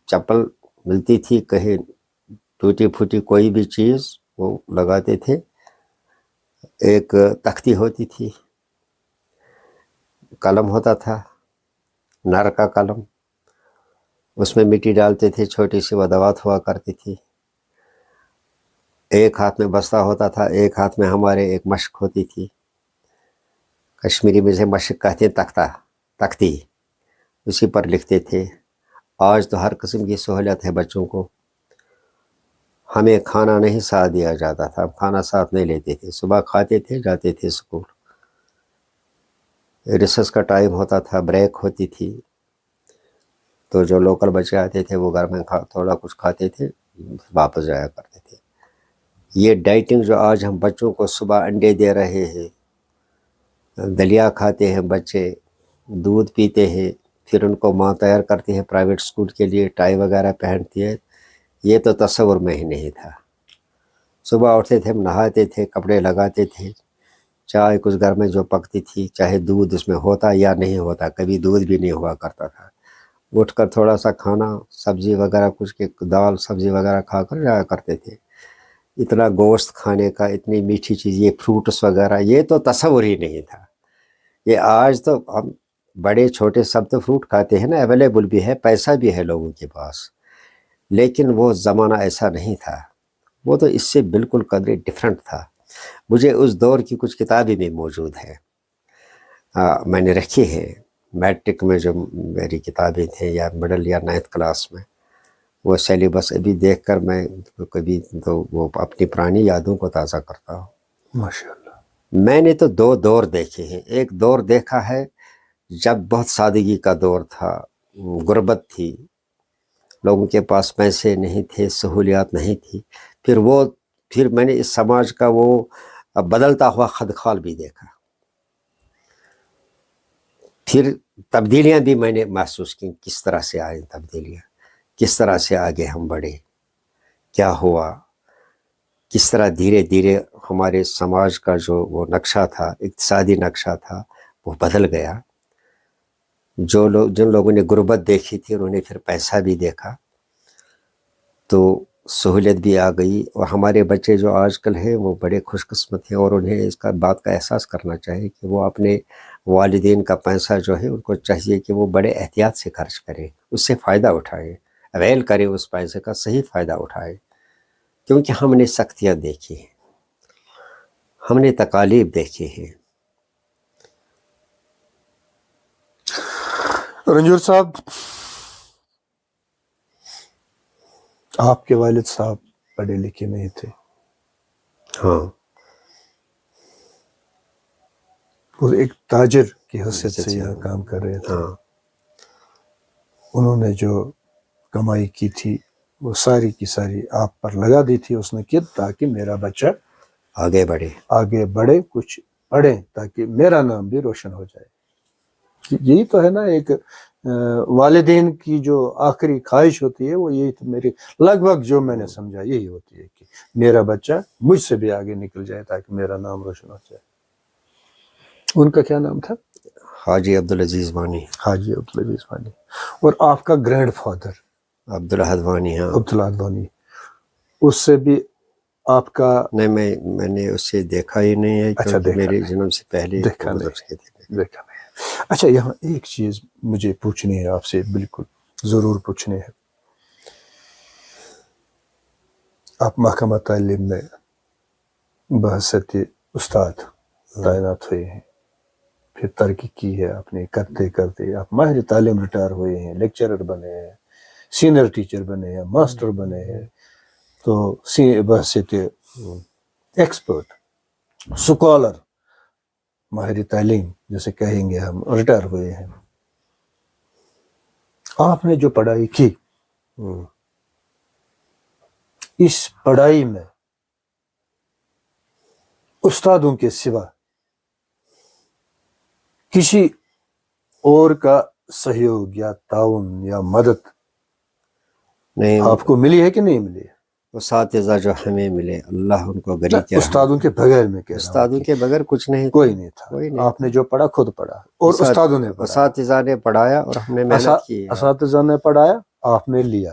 چپل ملتی تھی، کہیں ٹوٹی پھوٹی کوئی بھی چیز وہ لگاتے تھے۔ ایک تختی ہوتی تھی، قلم ہوتا تھا نر کا قلم، اس میں مٹی ڈالتے تھے، چھوٹی سی ودوات ہوا کرتی تھی۔ ایک ہاتھ میں بستہ ہوتا تھا، ایک ہاتھ میں ہمارے ایک مشق ہوتی تھی، کشمیری میں سے مشق کہتے ہیں تختی، اسی پر لکھتے تھے۔ آج تو ہر قسم کی سہولت ہے بچوں کو۔ ہمیں کھانا نہیں ساتھ دیا جاتا تھا، کھانا ساتھ نہیں لیتے تھے، صبح کھاتے تھے جاتے تھے اسکول۔ ریسس کا ٹائم ہوتا تھا، بریک ہوتی تھی، تو جو لوکل بچے آتے تھے وہ گھر میں تھوڑا کچھ کھاتے تھے، واپس جایا کرتے تھے۔ یہ ڈائٹنگ جو آج ہم بچوں کو صبح انڈے دے رہے ہیں، دلیا کھاتے ہیں بچے، دودھ پیتے ہیں، پھر ان کو ماں تیار کرتی ہے پرائیویٹ اسکول کے لیے، ٹائی وغیرہ پہنتی ہے، یہ تو تصور میں ہی نہیں تھا۔ صبح اٹھتے تھے، ہم نہاتے تھے، کپڑے لگاتے تھے، چائے کچھ گھر میں جو پکتی تھی، چاہے دودھ اس میں ہوتا یا نہیں ہوتا، کبھی دودھ بھی نہیں ہوا کرتا تھا، اٹھ کر تھوڑا سا کھانا، سبزی وغیرہ کچھ کے دال سبزی وغیرہ کھا کر جایا کرتے تھے۔ اتنا گوشت کھانے کا، اتنی میٹھی چیز، یہ فروٹس وغیرہ، یہ تو تصور ہی نہیں تھا۔ یہ آج تو ہم بڑے چھوٹے سب تو فروٹ کھاتے ہیں نا، اویلیبل بھی ہے، پیسہ بھی ہے لوگوں کے پاس، لیکن وہ زمانہ ایسا نہیں تھا، وہ تو اس سے بالکل قدرے ڈیفرنٹ تھا۔ مجھے اس دور کی کچھ کتابیں بھی موجود ہیں، میں نے رکھی ہیں، میٹرک میں جو میری کتابیں تھیں یا مڈل یا 9th کلاس میں، وہ سیلیبس ابھی دیکھ کر میں کبھی تو وہ اپنی پرانی یادوں کو تازہ کرتا ہوں۔ ماشاءاللہ۔ میں نے تو 2 دور دیکھے ہیں۔ ایک دور دیکھا ہے جب بہت سادگی کا دور تھا، غربت تھی، لوگوں کے پاس پیسے نہیں تھے، سہولیات نہیں تھی۔ پھر میں نے اس سماج کا وہ بدلتا ہوا خدخال بھی دیکھا، پھر تبدیلیاں بھی میں نے محسوس کی، کس طرح سے آئیں تبدیلیاں، کس طرح سے آگے ہم بڑھے، کیا ہوا، کس طرح دھیرے دھیرے ہمارے سماج کا جو وہ نقشہ تھا، اقتصادی نقشہ تھا، وہ بدل گیا۔ جن لوگوں نے غربت دیکھی تھی انہوں نے پھر پیسہ بھی دیکھا، تو سہولت بھی آ گئی، اور ہمارے بچے جو آج کل ہیں وہ بڑے خوش قسمت ہیں، اور انہیں اس بات کا احساس کرنا چاہیے کہ وہ اپنے والدین کا پیسہ جو ہے ان کو چاہیے کہ وہ بڑے احتیاط سے خرچ کریں، اس سے فائدہ اٹھائے، اویل کرے، اس پیسے کا صحیح فائدہ اٹھائے، کیونکہ ہم نے سختیاں دیکھی ہیں، ہم نے تکالیف دیکھی ہیں۔ رنجور صاحب، آپ کے والد صاحب پڑھے لکھے نہیں تھے، ہاں، وہ ایک تاجر کی حیثیت سے یہاں کام کر رہے تھے۔ ہاں، انہوں نے جو کمائی کی تھی وہ ساری کی ساری آپ پر لگا دی تھی اس نے، کہ تاکہ میرا بچہ آگے بڑھے۔ آگے بڑھے، کچھ پڑھیں تاکہ میرا نام بھی روشن ہو جائے. یہی تو ہے نا ایک والدین کی جو آخری خواہش ہوتی ہے وہ یہی تو میری لگ بھگ جو میں نے سمجھا یہی ہوتی ہے کہ میرا بچہ مجھ سے بھی آگے نکل جائے تاکہ میرا نام روشن ہو جائے. ان کا کیا نام تھا؟ حاجی عبدالعزیز وانی. حاجی عبدالعزیز وانی. اور آپ کا گرینڈ فادر عبدالاحد وانی. ہاں عبدالاحد وانی. اس سے بھی آپ کا نہیں، میں نے اسے دیکھا ہی نہیں ہے اچھا کیونکہ دیکھا میرے نہیں، جنم سے پہلے دیکھا وہ گزر نہیں، چکے تھے. دیکھا نہیں. اچھا یہاں ایک چیز مجھے پوچھنی ہے آپ سے، بالکل ضرور پوچھنی ہے. آپ محکمہ تعلیم میں بحثیت استاد تعینات ہوئے ہیں، پھر ترقی کی ہے آپ نے، کرتے کرتے آپ ماہر تعلیم ریٹائر ہوئے ہیں، لیکچرر بنے ہیں، سینئر ٹیچر بنے ہیں، ماسٹر بنے ہیں، تو بحثیت ایکسپرٹ سکالر ماہر تعلیم جیسے کہیں گے ہم ریٹائر ہوئے ہیں. آپ نے جو پڑھائی کی اس پڑھائی میں استادوں کے سوا کسی اور کا سہیوگ یا تعاون یا مدد نہیں، آپ کو ملی ہے کہ نہیں ملی ہے؟ اساتذہ جو ہمیں ملے اللہ ان کو غنی کے استادوں کے بغیر میں کہہ رہا ہوں، استادوں کے بغیر کچھ نہیں، کوئی نہیں تھا. کوئی نہیں. آپ نے جو پڑھا خود پڑھا اور استادوں نے پڑھا. اساتذہ نے پڑھایا اور ہم نے محنت کی. اساتذہ نے پڑھایا، آپ نے لیا،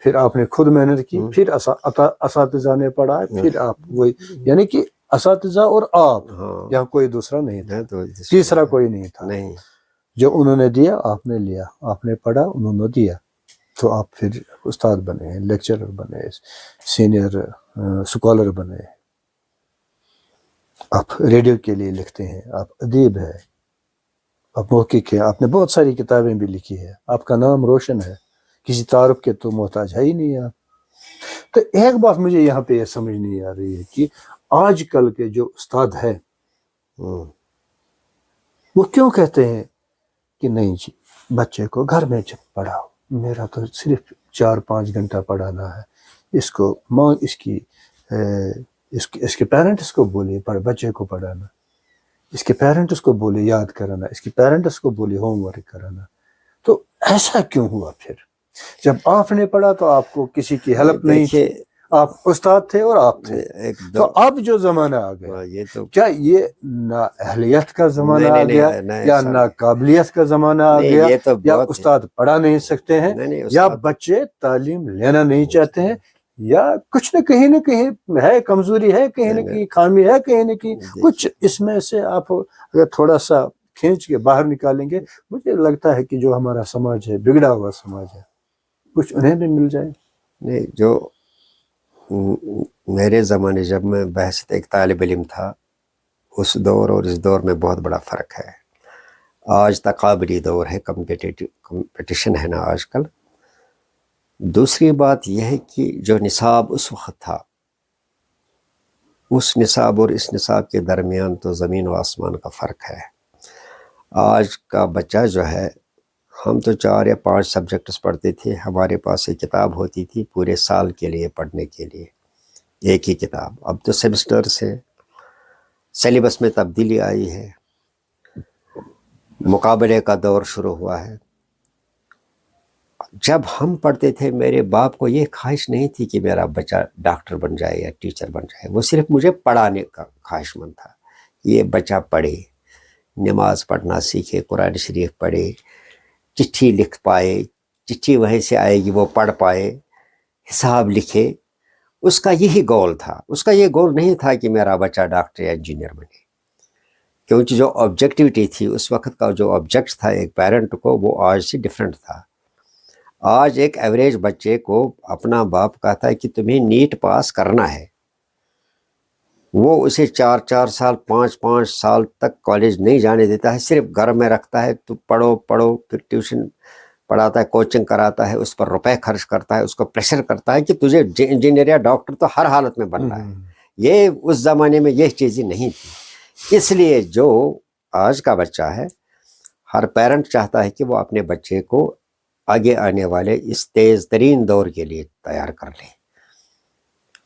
پھر آپ نے خود محنت کی، پھر اساتذہ نے پڑھایا، پھر آپ وہی، یعنی کہ اساتذہ اور آپ، یہاں کوئی دوسرا نہیں تھا، تیسرا کوئی نہیں تھا. نہیں، جو انہوں نے دیا آپ نے لیا، آپ نے پڑھا انہوں نے دیا، تو آپ پھر استاد بنے ہیں، لیکچرر بنے، سینئر سکالر بنے. آپ ریڈیو کے لیے لکھتے ہیں، آپ ادیب ہیں، آپ محقق ہیں، آپ نے بہت ساری کتابیں بھی لکھی ہے، آپ کا نام روشن ہے، کسی تعارف کے تو محتاج ہے ہی نہیں آپ. تو ایک بات مجھے یہاں پہ یہ سمجھ نہیں آ رہی ہے کہ آج کل کے جو استاد ہیں وہ کیوں کہتے ہیں کہ نہیں جی بچے کو گھر میں پڑھاؤ، میرا تو صرف 4-5 گھنٹہ پڑھانا ہے، اس کو اس کے پیرنٹس کو بولے بچے کو پڑھانا، اس کے پیرنٹس کو بولے یاد کرانا، اس کے پیرنٹس کو بولے ہوم ورک کرانا. تو ایسا کیوں ہوا؟ پھر جب آپ نے پڑھا تو آپ کو کسی کی ہیلپ نہیں تھی، آپ استاد تھے اور آپ تھے. تو اب جو زمانہ آ گیا، کیا یہ نااہلیت کا زمانہ آ گیا یا ناقابلیت کا زمانہ آ گیا، یا استاد پڑھا نہیں سکتے ہیں، یا بچے تعلیم لینا نہیں چاہتے ہیں، یا کچھ نہ کہیں ہے کمزوری ہے، کہیں نہ کہیں خامی ہے، کہیں نہ کہیں کچھ اس میں سے آپ اگر تھوڑا سا کھینچ کے باہر نکالیں گے، مجھے لگتا ہے کہ جو ہمارا سماج ہے بگڑا ہوا سماج ہے، کچھ انہیں بھی مل جائے. نہیں، جو میرے زمانے جب میں بحثیت ایک طالب علم تھا، اس دور اور اس دور میں بہت بڑا فرق ہے. آج تقابلی دور ہے، کمپٹیشن ہے نا آج کل. دوسری بات یہ ہے کہ جو نصاب اس وقت تھا، اس نصاب اور اس نصاب کے درمیان تو زمین و آسمان کا فرق ہے. آج کا بچہ جو ہے، ہم تو 4 یا 5 سبجیکٹس پڑھتے تھے، ہمارے پاس ایک کتاب ہوتی تھی پورے سال کے لیے پڑھنے کے لیے، ایک ہی کتاب. اب تو سیمسٹر سے سیلیبس میں تبدیلی آئی ہے، مقابلے کا دور شروع ہوا ہے. جب ہم پڑھتے تھے میرے باپ کو یہ خواہش نہیں تھی کہ میرا بچہ ڈاکٹر بن جائے یا ٹیچر بن جائے، وہ صرف مجھے پڑھانے کا خواہش مند تھا. یہ بچہ پڑھے، نماز پڑھنا سیکھے، قرآن شریف پڑھے، چٹھی لکھ پائے، چٹھی وہیں سے آئے گی وہ پڑھ پائے، حساب لکھے. اس کا یہی گول تھا. اس کا یہ گول نہیں تھا کہ میرا بچہ ڈاکٹر یا انجینئر بنے، کیونکہ جو آبجیکٹیوٹی تھی اس وقت کا، جو آبجیکٹ تھا ایک پیرنٹ کو، وہ آج سے ڈیفرنٹ تھا. آج ایک ایوریج بچے کو اپنا باپ کہتا ہے کہ تمہیں نیٹ پاس کرنا ہے، وہ اسے 4 سال 5 سال تک کالج نہیں جانے دیتا ہے، صرف گھر میں رکھتا ہے، تو پڑھو، پھر ٹیوشن پڑھاتا ہے، کوچنگ کراتا ہے، اس پر روپے خرچ کرتا ہے، اس کو پریشر کرتا ہے کہ تجھے انجینئر یا ڈاکٹر تو ہر حالت میں بننا ہے. یہ اس زمانے میں یہ چیزیں نہیں تھی. اس لیے جو آج کا بچہ ہے، ہر پیرنٹ چاہتا ہے کہ وہ اپنے بچے کو آگے آنے والے اس تیز ترین دور کے لیے تیار کر لے.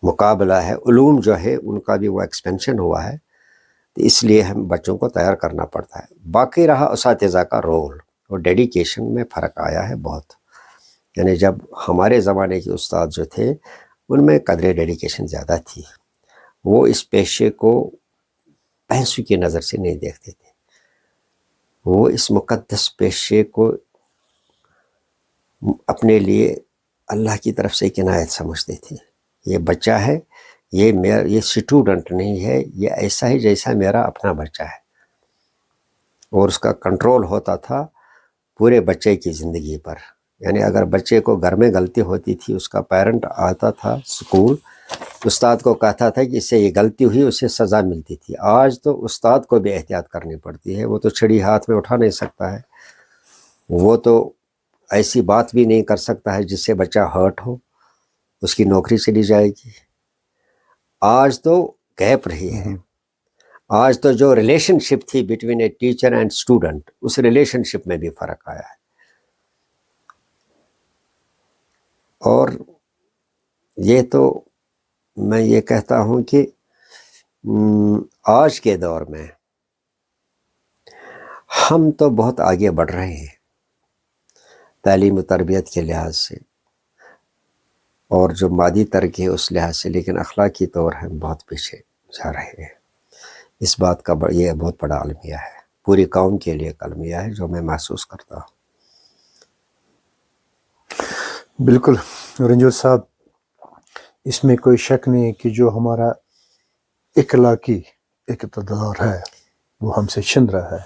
مقابلہ ہے، علوم جو ہے ان کا بھی وہ ایکسپینشن ہوا ہے. اس لیے ہم بچوں کو تیار کرنا پڑتا ہے۔ باقی رہا اساتذہ کا رول اور ڈیڈیکیشن میں فرق آیا ہے بہت، یعنی جب ہمارے زمانے کے استاد جو تھے ان میں قدر ڈیڈیکیشن زیادہ تھی، وہ اس پیشے کو پیسوں کی نظر سے نہیں دیکھتے تھے، وہ اس مقدس پیشے کو اپنے لیے اللہ کی طرف سے ایک عنایت سمجھتے تھے۔ یہ بچہ ہے، یہ سٹوڈنٹ نہیں ہے، یہ ایسا ہے جیسا میرا اپنا بچہ ہے، اور اس کا کنٹرول ہوتا تھا پورے بچے کی زندگی پر۔ یعنی اگر بچے کو گھر میں غلطی ہوتی تھی، اس کا پیرنٹ آتا تھا اسکول، استاد کو کہتا تھا کہ اس سے یہ غلطی ہوئی، اسے سزا ملتی تھی۔ آج تو استاد کو بھی احتیاط کرنی پڑتی ہے، وہ تو چھڑی ہاتھ میں اٹھا نہیں سکتا ہے، وہ تو ایسی بات بھی نہیں کر سکتا ہے جس سے بچہ ہرٹ ہو، اس کی نوکری چلی جائے گی۔ آج تو گیپ رہی ہے، آج تو جو ریلیشن شپ تھی between a teacher and student, اس ریلیشن شپ میں بھی فرق آیا ہے۔ اور یہ تو میں یہ کہتا ہوں کہ آج کے دور میں ہم تو بہت آگے بڑھ رہے ہیں تعلیم و تربیت کے لحاظ سے، اور جو مادی ترقی ہے اس لحاظ سے، لیکن اخلاقی طور ہم بہت پیچھے جا رہے ہیں۔ اس بات کا یہ بہت بڑا المیہ ہے، پوری قوم کے لیے ایک المیہ ہے جو میں محسوس کرتا ہوں۔ بالکل رنجور صاحب، اس میں کوئی شک نہیں ہے کہ جو ہمارا اخلاقی اقتدار ہے وہ ہم سے چھن رہا ہے،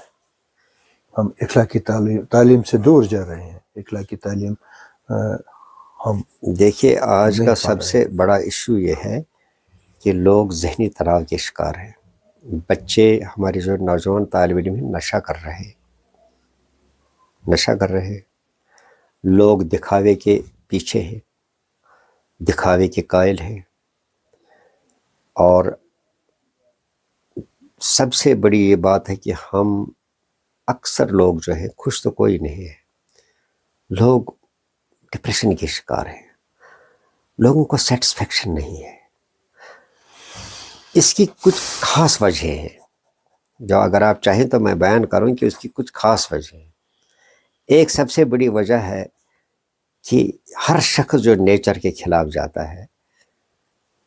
ہم اخلاقی تعلیم سے دور جا رہے ہیں۔ اخلاقی تعلیم ہم دیکھیے آج کا سب سے بڑا ایشو یہ ہے کہ لوگ ذہنی تناؤ کے شکار ہیں۔ بچے ہمارے جو نوجوان طالب علم ہیں نشہ کر رہے ہیں، لوگ دکھاوے کے پیچھے ہیں، دکھاوے کے قائل ہیں، اور سب سے بڑی یہ بات ہے کہ ہم اکثر لوگ جو ہیں، خوش تو کوئی نہیں ہے، لوگ ڈپریشن کے شکار ہیں، لوگوں کو سیٹسفیکشن نہیں ہے۔ اس کی کچھ خاص وجہ ہیں جو اگر آپ چاہیں تو میں بیان کروں کہ اس کی کچھ خاص وجہ ہیں۔ ایک سب سے بڑی وجہ ہے کہ ہر شخص جو نیچر کے خلاف جاتا ہے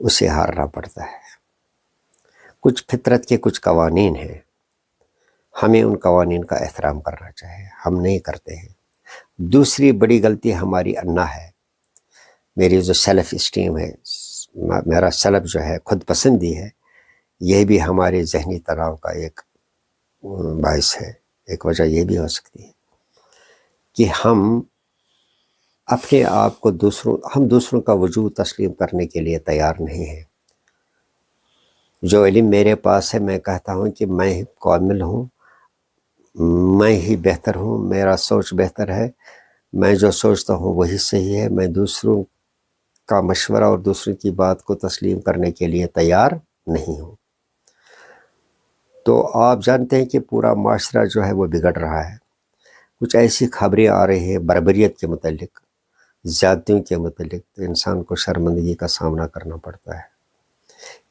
اسے ہارنا پڑتا ہے۔ کچھ فطرت کے کچھ قوانین ہیں، ہمیں ان قوانین کا احترام کرنا چاہیے، ہم نہیں کرتے ہیں۔ دوسری بڑی غلطی ہماری انا ہے، میری جو سیلف اسٹیم ہے، میرا سیلف جو ہے خود پسندی ہے، یہ بھی ہمارے ذہنی تناؤ کا ایک باعث ہے۔ ایک وجہ یہ بھی ہو سکتی ہے کہ ہم اپنے آپ کو دوسروں کا وجود تسلیم کرنے کے لیے تیار نہیں ہیں۔ جو علم میرے پاس ہے میں کہتا ہوں کہ میں کامل ہوں، میں ہی بہتر ہوں، میرا سوچ بہتر ہے، میں جو سوچتا ہوں وہی صحیح ہے، میں دوسروں کا مشورہ اور دوسروں کی بات کو تسلیم کرنے کے لیے تیار نہیں ہوں۔ تو آپ جانتے ہیں کہ پورا معاشرہ جو ہے وہ بگڑ رہا ہے، کچھ ایسی خبریں آ رہی ہیں بربریت کے متعلق، زیادتیوں کے متعلق، تو انسان کو شرمندگی کا سامنا کرنا پڑتا ہے۔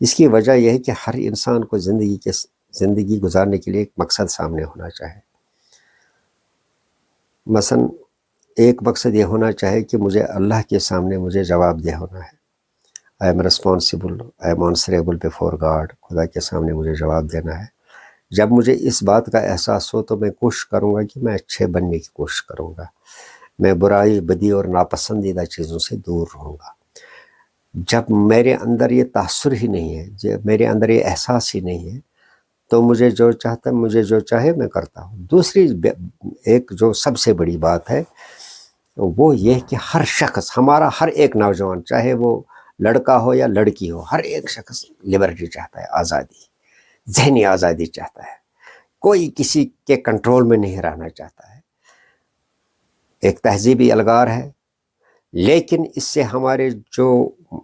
اس کی وجہ یہ ہے کہ ہر انسان کو زندگی گزارنے کے لیے ایک مقصد سامنے ہونا چاہے۔ مثلا ایک مقصد یہ ہونا چاہے کہ مجھے اللہ کے سامنے مجھے جواب دہ ہونا ہے، I am responsible, I am answerable before God, خدا کے سامنے مجھے جواب دینا ہے۔ جب مجھے اس بات کا احساس ہو تو میں کوشش کروں گا کہ میں اچھے بننے کی کوشش کروں گا، میں برائی، بدی اور ناپسندیدہ چیزوں سے دور رہوں گا۔ جب میرے اندر یہ تاثر ہی نہیں ہے، جب میرے اندر یہ احساس ہی نہیں ہے، تو مجھے جو چاہے میں کرتا ہوں۔ دوسری ایک جو سب سے بڑی بات ہے وہ یہ کہ ہر شخص، ہمارا ہر ایک نوجوان، چاہے وہ لڑکا ہو یا لڑکی ہو، ہر ایک شخص لبرٹی چاہتا ہے، آزادی، ذہنی آزادی چاہتا ہے، کوئی کسی کے کنٹرول میں نہیں رہنا چاہتا ہے۔ ایک تہذیبی الگار ہے، لیکن اس سے ہمارے جو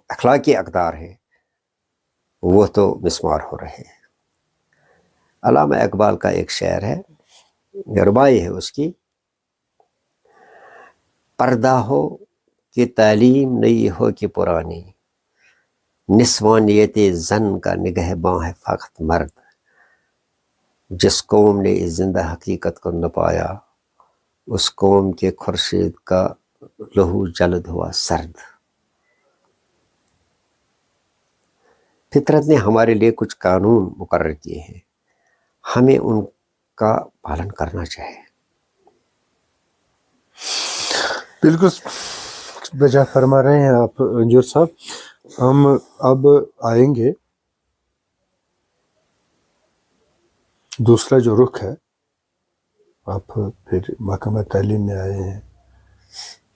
اخلاقی اقدار ہیں وہ تو مسمار ہو رہے ہیں۔ علامہ اقبال کا ایک شعر ہے، ربائی ہے اس کی، پردہ ہو کہ تعلیم نئی ہو کہ پرانی، نسوانیت زن کا نگہباں ہے فقط مرد، جس قوم نے اس زندہ حقیقت کو نہ پایا اس قوم کے خورشید کا لہو جلد ہوا سرد. فطرت نے ہمارے لیے کچھ قانون مقرر کیے ہیں, ہمیں ان کا پالن کرنا چاہیے. بالکل بجا فرما رہے ہیں آپ رنجور صاحب. ہم اب آئیں گے دوسرا جو رخ ہے. آپ پھر محکمہ تعلیم میں آئے ہیں,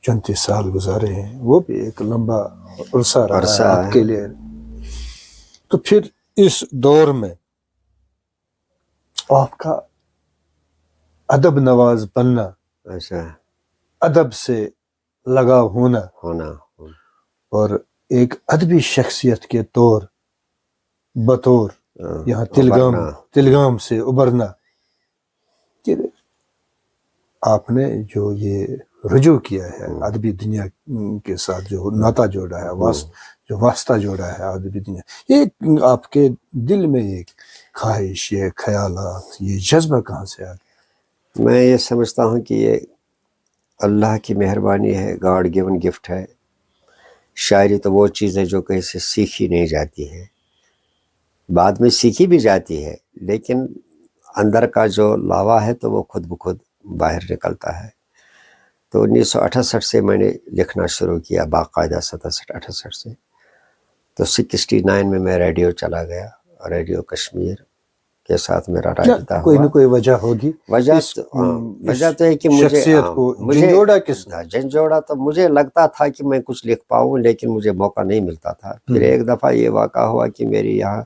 34 سال گزارے ہیں, وہ بھی ایک لمبا عرصہ رہا ہے آپ کے لیے. تو پھر اس دور میں آپ کا ادب نواز بننا, اچھا, ادب سے لگاؤ ہونا اور ایک ادبی شخصیت کے طور بطور یہاں تلگام سے ابھرنا, کہ آپ نے جو یہ رجوع کیا ہے ادبی دنیا کے ساتھ, جو ناطہ جوڑا ہے, جو واسطہ جوڑا ہے ادبی دنیا, یہ آپ کے دل میں ایک خواہش, یہ خیالات, یہ جذبہ کہاں سے آ گیا؟ میں یہ سمجھتا ہوں کہ یہ اللہ کی مہربانی ہے, گاڈ گیون گفٹ ہے. شاعری تو وہ چیز ہے جو کہیں سے سیکھی نہیں جاتی ہے, بعد میں سیکھی بھی جاتی ہے, لیکن اندر کا جو لاوا ہے تو وہ خود بخود باہر نکلتا ہے. تو 1968 سے میں نے لکھنا شروع کیا باقاعدہ, 67-68 سے. تو 69 میں ریڈیو چلا گیا, ریڈیو کشمیر کے ساتھ میرا رابطہ ہوا. کوئی نہ کوئی وجہ ہوگی. وجہ تو ہے کہ جھنجھوڑا تو مجھے لگتا تھا کہ میں کچھ لکھ پاؤں, لیکن مجھے موقع نہیں ملتا تھا. پھر ایک دفعہ یہ واقعہ ہوا کہ میری یہاں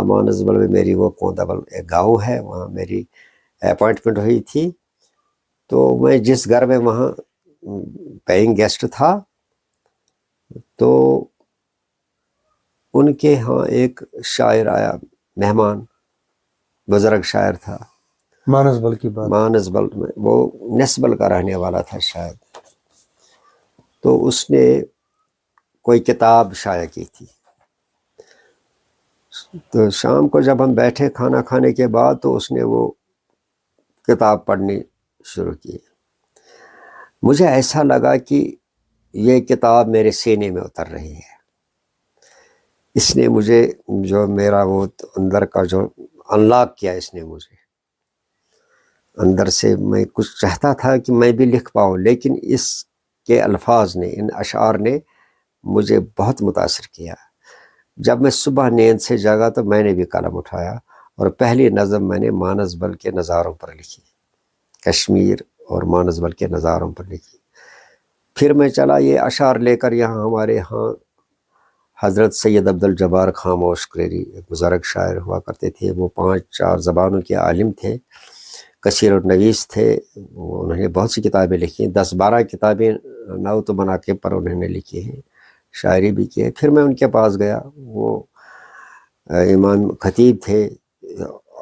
مانسبل میں میری وہ کوندبل ایک گاؤں ہے, وہاں میری اپوائنٹمنٹ ہوئی تھی. تو میں جس گھر میں وہاں پیئنگ گیسٹ تھا, تو ان کے ہاں ایک شاعر آیا, مہمان, بزرگ شاعر تھا. مانسبل کی بات, مانسبل میں, وہ نسبل کا رہنے والا تھا شاید. تو اس نے کوئی کتاب شائع کی تھی. تو شام کو جب ہم بیٹھے کھانا کھانے کے بعد, تو اس نے وہ کتاب پڑھنی شروع کی. مجھے ایسا لگا کہ یہ کتاب میرے سینے میں اتر رہی ہے. اس نے مجھے جو میرا وہ اندر کا جو انلاک کیا, اس نے مجھے اندر سے, میں کچھ چاہتا تھا کہ میں بھی لکھ پاؤں, لیکن اس کے الفاظ نے, ان اشعار نے مجھے بہت متاثر کیا. جب میں صبح نیند سے جاگا تو میں نے بھی قلم اٹھایا اور پہلی نظم میں نے مانسبل کے نظاروں پر لکھی, کشمیر اور مانسبل کے نظاروں پر لکھی. پھر میں چلا یہ اشعار لے کر یہاں ہمارے یہاں حضرت سید عبدالجبار خاموش قریری ایک بزرگ شاعر ہوا کرتے تھے. وہ 5-4 زبانوں کے عالم تھے, کثیر النویس تھے. انہوں نے بہت سی کتابیں لکھی, 10-12 کتابیں نعت و مناقب پر انہوں نے لکھی ہیں, شاعری بھی کی ہے. پھر میں ان کے پاس گیا, وہ امام خطیب تھے,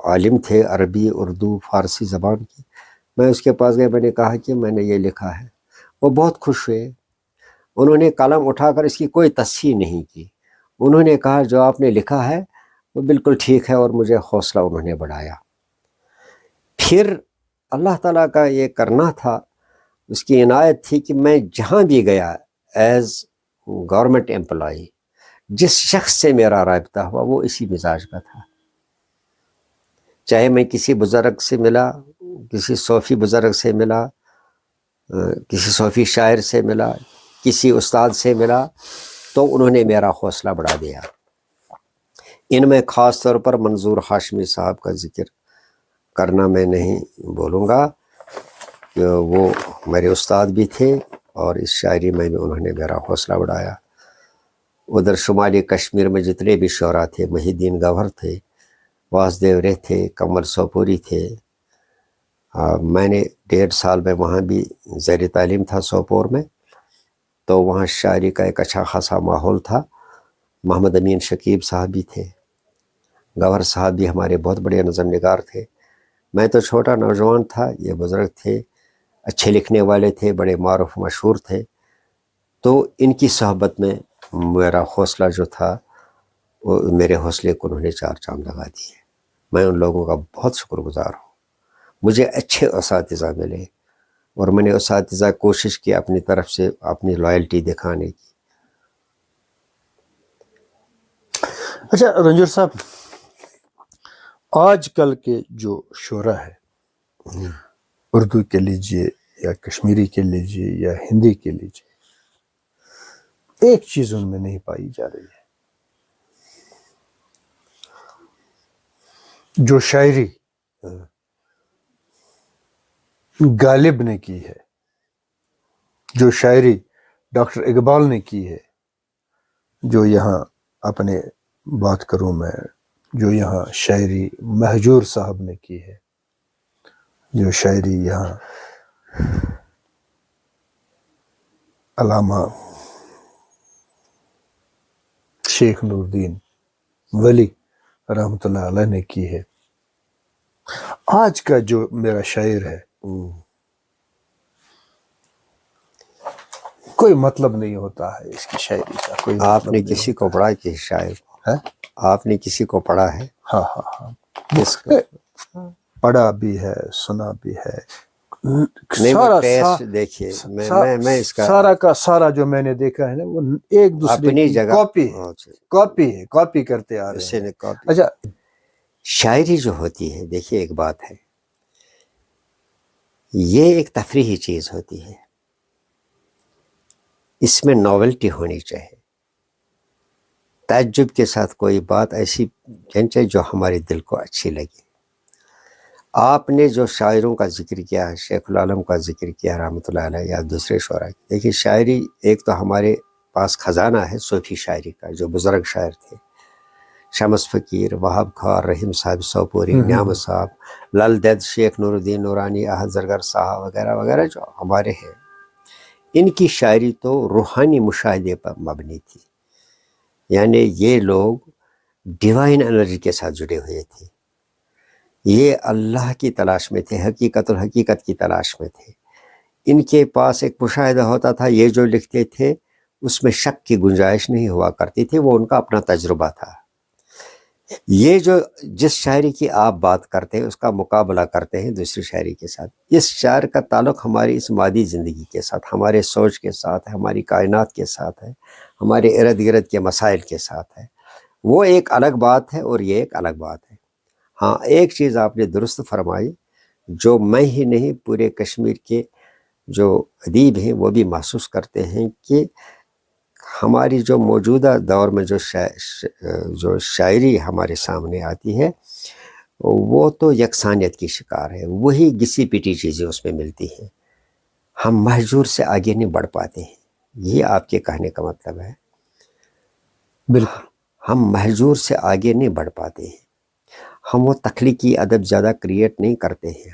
عالم تھے عربی, اردو, فارسی زبان کی. میں اس کے پاس گیا, میں نے کہا کہ میں نے یہ لکھا ہے. وہ بہت خوش ہوئے. انہوں نے قلم اٹھا کر اس کی کوئی تصحیح نہیں کی. انہوں نے کہا جو آپ نے لکھا ہے وہ بالکل ٹھیک ہے, اور مجھے حوصلہ انہوں نے بڑھایا. پھر اللہ تعالیٰ کا یہ کرنا تھا, اس کی عنایت تھی کہ میں جہاں بھی گیا ایز گورنمنٹ امپلائی, جس شخص سے میرا رابطہ ہوا وہ اسی مزاج کا تھا. چاہے میں کسی بزرگ سے ملا, کسی صوفی بزرگ سے ملا, کسی صوفی شاعر سے ملا, کسی استاد سے ملا, تو انہوں نے میرا حوصلہ بڑھا دیا. ان میں خاص طور پر منظور ہاشمی صاحب کا ذکر کرنا میں نہیں بولوں گا, کہ وہ میرے استاد بھی تھے, اور اس شاعری میں بھی انہوں نے میرا حوصلہ بڑھایا. ادھر شمالی کشمیر میں جتنے بھی شعراء تھے, محی الدین گوہر تھے, واسدیو رے تھے, کمل سوپوری تھے. میں نے 1.5 سال میں وہاں بھی زیر تعلیم تھا سوپور میں, تو وہاں شاعری کا ایک اچھا خاصا ماحول تھا. محمد امین شکیب صاحب بھی تھے, گوہر صاحب بھی ہمارے بہت بڑے نظم نگار تھے. میں تو چھوٹا نوجوان تھا, یہ بزرگ تھے, اچھے لکھنے والے تھے, بڑے معروف مشہور تھے. تو ان کی صحبت میں میرا حوصلہ جو تھا, وہ میرے حوصلے کو انہوں نے 4 چاند لگا دیے. میں ان لوگوں کا بہت شکر گزار ہوں. مجھے اچھے اساتذہ ملے اور میں نے اساتذہ کوشش کی اپنی طرف سے اپنی لائلٹی دکھانے کی. اچھا رنجور صاحب، آج کل کے جو شعرا ہے، اردو کے لیجئے یا کشمیری کے لیجئے یا ہندی کے لیجئے، ایک چیز ان میں نہیں پائی جا رہی ہے. جو شاعری غالب نے کی ہے، جو شاعری ڈاکٹر اقبال نے کی ہے، جو یہاں اپنے بات کروں میں، جو یہاں شاعری مہجور صاحب نے کی ہے، جو شاعری یہاں علامہ شیخ نور الدین ولی رحمۃ اللہ علیہ نے کی ہے، آج کا جو میرا شاعر ہے کوئی مطلب نہیں ہوتا ہے اس کی شاعری کا. کوئی آپ مطلب نے نہیں کسی ہوتا کو پڑھا کہ شاعر ہے. آپ نے کسی کو پڑھا ہے؟ ہاں ہاں ہاں، کس کو؟ پڑھا بھی ہے، سنا بھی ہے. نہیں، وہ سارا ٹیسٹ دیکھیے. میں اس کا سارا کا سارا جو میں نے دیکھا ہے نا، وہ ایک دوسرے اپنی کی جگہ کاپی ہے، کاپی کرتے آ اسے رہے نے ہیں. کاپی. اچھا، شاعری جو ہوتی ہے، دیکھیے ایک بات ہے، یہ ایک تفریحی چیز ہوتی ہے. اس میں ناولٹی ہونی چاہیے، تعجب کے ساتھ کوئی بات ایسی کہنی چاہیے جو ہمارے دل کو اچھی لگے. آپ نے جو شاعروں کا ذکر کیا ہے، شیخ العالم کا ذکر کیا رحمۃ اللہ علیہ، یا دوسرے شعراء کی، دیکھیے شاعری ایک تو ہمارے پاس خزانہ ہے صوفی شاعری کا، جو بزرگ شاعر تھے، شمس فقیر، وہاب خار، رحیم صاحب سوپوری، نعمت صاحب، لل دید، شیخ نور الدین نورانی، احد زرگر صاحب وغیرہ وغیرہ جو ہمارے ہیں. ان کی شاعری تو روحانی مشاہدے پر مبنی تھی، یعنی یہ لوگ ڈیوائن انرجی کے ساتھ جڑے ہوئے تھے، یہ اللہ کی تلاش میں تھے، حقیقت الحقیقت کی تلاش میں تھے. ان کے پاس ایک مشاہدہ ہوتا تھا، یہ جو لکھتے تھے اس میں شک کی گنجائش نہیں ہوا کرتی تھی، وہ ان کا اپنا تجربہ تھا. یہ جو جس شاعری کی آپ بات کرتے ہیں اس کا مقابلہ کرتے ہیں دوسری شاعری کے ساتھ. اس شاعر کا تعلق ہماری اس مادی زندگی کے ساتھ، ہمارے سوچ کے ساتھ ہے، ہماری کائنات کے ساتھ ہے، ہمارے ارد گرد کے مسائل کے ساتھ ہے. وہ ایک الگ بات ہے اور یہ ایک الگ بات ہے. ہاں، ایک چیز آپ نے درست فرمائی، جو میں ہی نہیں پورے کشمیر کے جو ادیب ہیں وہ بھی محسوس کرتے ہیں کہ ہماری جو موجودہ دور میں جو شاعری ہمارے سامنے آتی ہے وہ تو یکسانیت کی شکار ہے، وہی گسی پٹی چیزیں اس میں ملتی ہیں. ہم مہجور سے آگے نہیں بڑھ پاتے ہیں، یہ آپ کے کہنے کا مطلب ہے. بالکل، ہم مہجور سے آگے نہیں بڑھ پاتے ہیں، ہم وہ تخلیقی ادب زیادہ کریٹ نہیں کرتے ہیں.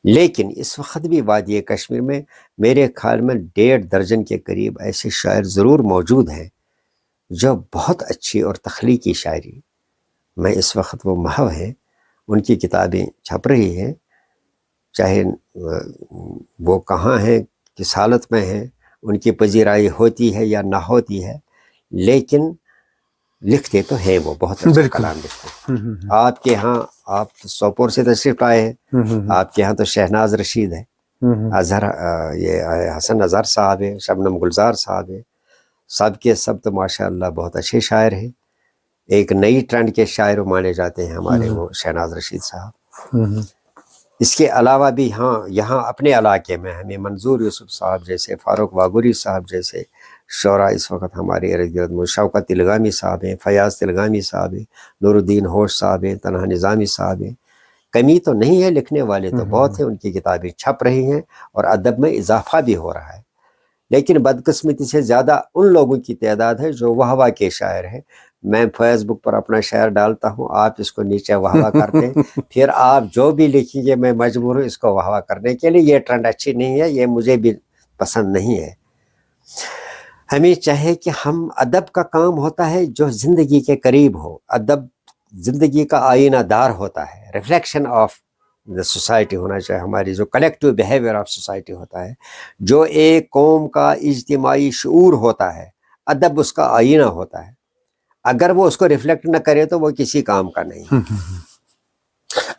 لیکن اس وقت بھی وادی کشمیر میں میرے خیال میں 1.5 درجن کے قریب ایسے شاعر ضرور موجود ہیں جو بہت اچھی اور تخلیقی شاعری میں اس وقت وہ محو ہیں، ان کی کتابیں چھپ رہی ہیں، چاہے وہ کہاں ہیں، کس حالت میں ہیں، ان کی پذیرائی ہوتی ہے یا نہ ہوتی ہے، لیکن لکھتے تو ہے وہ بہت اچھا کلام لکھتے ہیں. آپ کے ہاں، آپ سوپور سے تشریف آئے ہیں، آپ کے ہاں تو شہناز رشید ہے، اظہر یہ حسن اظہر صاحب ہے، شبنم گلزار صاحب ہے، سب کے سب تو ماشاء اللہ بہت اچھے شاعر ہیں. ایک نئی ٹرینڈ کے شاعر مانے جاتے ہیں ہمارے وہ شہناز رشید صاحب. اس کے علاوہ بھی ہاں یہاں اپنے علاقے میں ہمیں منظور یوسف صاحب جیسے، فاروق واگوری صاحب جیسے شعراء اس وقت ہمارے ارد گرد میں، شوکت تلگامی صاحب ہیں، فیاض تلگامی صاحب ہیں، نور الدین ہوش صاحب ہیں، تنہا نظامی صاحب ہیں. کمی تو نہیں ہے، لکھنے والے تو بہت ہیں، ان کی کتابیں چھپ رہی ہیں اور ادب میں اضافہ بھی ہو رہا ہے. لیکن بدقسمتی سے زیادہ ان لوگوں کی تعداد ہے جو واہ کے شاعر ہیں. میں فیس بک پر اپنا شعر ڈالتا ہوں، آپ اس کو نیچے واہ کرتے ہیں، پھر آپ جو بھی لکھیں گے میں مجبور ہوں اس کو واہ کرنے کے لیے. یہ ٹرینڈ اچھی نہیں ہے، یہ مجھے بھی پسند نہیں ہے. ہمیں چاہے کہ ہم ادب کا کام ہوتا ہے جو زندگی کے قریب ہو، ادب زندگی کا آئینہ دار ہوتا ہے، ریفلیکشن آف دا سوسائٹی ہونا چاہیے، ہماری جو کلیکٹیو بیہیویئر آف سوسائٹی ہوتا ہے، جو ایک قوم کا اجتماعی شعور ہوتا ہے، ادب اس کا آئینہ ہوتا ہے. اگر وہ اس کو ریفلیکٹ نہ کرے تو وہ کسی کام کا نہیں.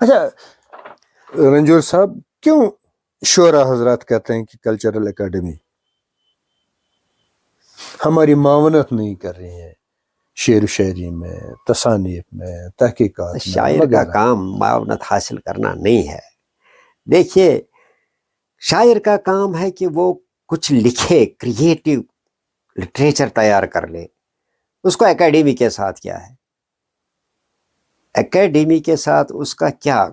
اچھا رنجور صاحب، کیوں شعرا حضرات کہتے ہیں کہ کلچرل اکیڈمی ہماری معاونت نہیں کر رہی ہیں شعر و شاعری میں، تصانیف میں، تحقیقات میں شاعر کا وغیرہ؟ کام معاونت حاصل کرنا نہیں ہے. دیکھیے، شاعر کا کام ہے کہ وہ کچھ لکھے، کریٹو لٹریچر تیار کر لے. اس کو اکیڈمی کے ساتھ کیا ہے؟ اکیڈمی کے ساتھ اس کا کیا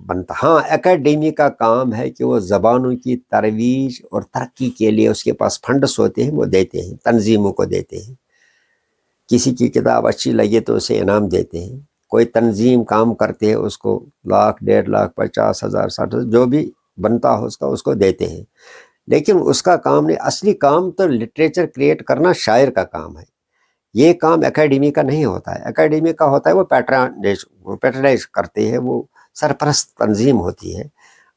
بنتا؟ ہاں، اکیڈمی کا کام ہے کہ وہ زبانوں کی ترویج اور ترقی کے لیے اس کے پاس فنڈس ہوتے ہیں، وہ دیتے ہیں، تنظیموں کو دیتے ہیں. کسی کی کتاب اچھی لگے تو اسے انعام دیتے ہیں. کوئی تنظیم کام کرتے ہیں، اس کو 1,00,000 1,50,000 50,000 60,000 جو بھی بنتا ہو اس کو دیتے ہیں. لیکن اس کا کام نہیں. اصلی کام تو لٹریچر کریٹ کرنا شاعر کا کام ہے. یہ کام اکیڈمی کا نہیں ہوتا ہے. اکیڈمی کا ہوتا ہے وہ پیٹرنائز کرتے ہیں، وہ سرپرست تنظیم ہوتی ہے.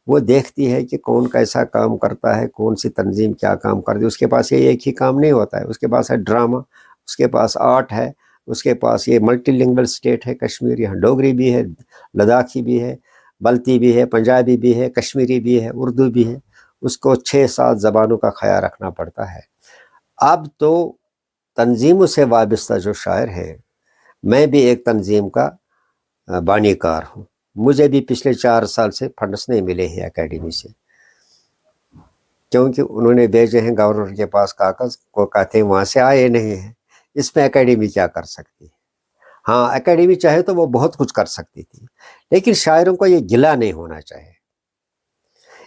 وہ دیکھتی ہے کہ کون کیسا کام کرتا ہے، کون سی تنظیم کیا کام کرتی ہے. اس کے پاس یہ ایک ہی کام نہیں ہوتا ہے. اس کے پاس ہے ڈرامہ، اس کے پاس آرٹ ہے، اس کے پاس یہ ملٹی لنگول اسٹیٹ ہے کشمیر. یہاں ڈوگری بھی ہے، لداخی بھی ہے، بلتی بھی ہے، پنجابی بھی ہے، کشمیری بھی ہے، اردو بھی ہے. اس کو 6-7 زبانوں کا خیال رکھنا پڑتا ہے. اب تو تنظیموں سے وابستہ جو شاعر ہیں، میں بھی ایک تنظیم کا بانی کار ہوں. مجھے بھی پچھلے 4 سال سے فنڈس نہیں ملے ہیں اکیڈمی سے، کیونکہ انہوں نے بھیجے ہیں گورنر کے پاس کاغذ کو، کہتے ہیں وہاں سے آئے نہیں ہیں. اس میں اکیڈمی کیا کر سکتی ہے؟ ہاں، اکیڈمی چاہے تو وہ بہت کچھ کر سکتی تھی، لیکن شاعروں کو یہ گلہ نہیں ہونا چاہیے.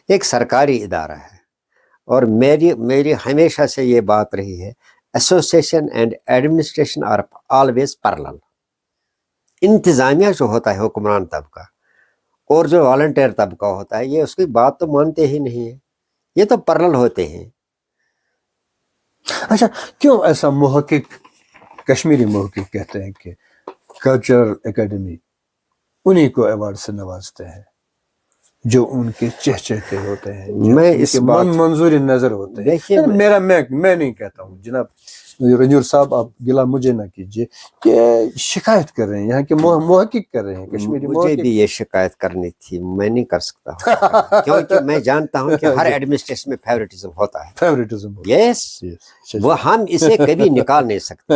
ایک سرکاری ادارہ ہے، اور میری ہمیشہ سے یہ بات رہی ہے، association and administration are always parallel. انتظامیہ جو ہوتا ہے حکمران طبقہ، اور جو والنٹیئر طبقہ ہوتا ہے، یہ اس کی بات تو مانتے ہی نہیں ہے. یہ تو پیرلل ہوتے ہیں. اچھا، کیوں ایسا محقق، کشمیری محقق کہتے ہیں کہ کلچرل اکیڈمی انہی کو ایوارڈ سے نوازتے ہیں جو ان کے چہچہتے ہوتے ہیں، جو میں ان اس کے بات منظور نظر ہوتے ہیں؟ دیکھیے، میں نہیں کہتا ہوں جناب رنجور صاحب، آپ گلا مجھے نہ کیجیے کہ شکایت کر رہے ہیں، یہاں کے محقق کر رہے ہیں، کشمیری مجھے محقق. بھی یہ شکایت کرنی تھی، میں نہیں کر سکتا ہوں، کیونکہ میں جانتا ہوں کہ ہر ایڈمنسٹریشن میں فیورٹزم ہوتا ہے. فیورٹزم. یس، وہ ہم اسے کبھی نکال نہیں سکتے.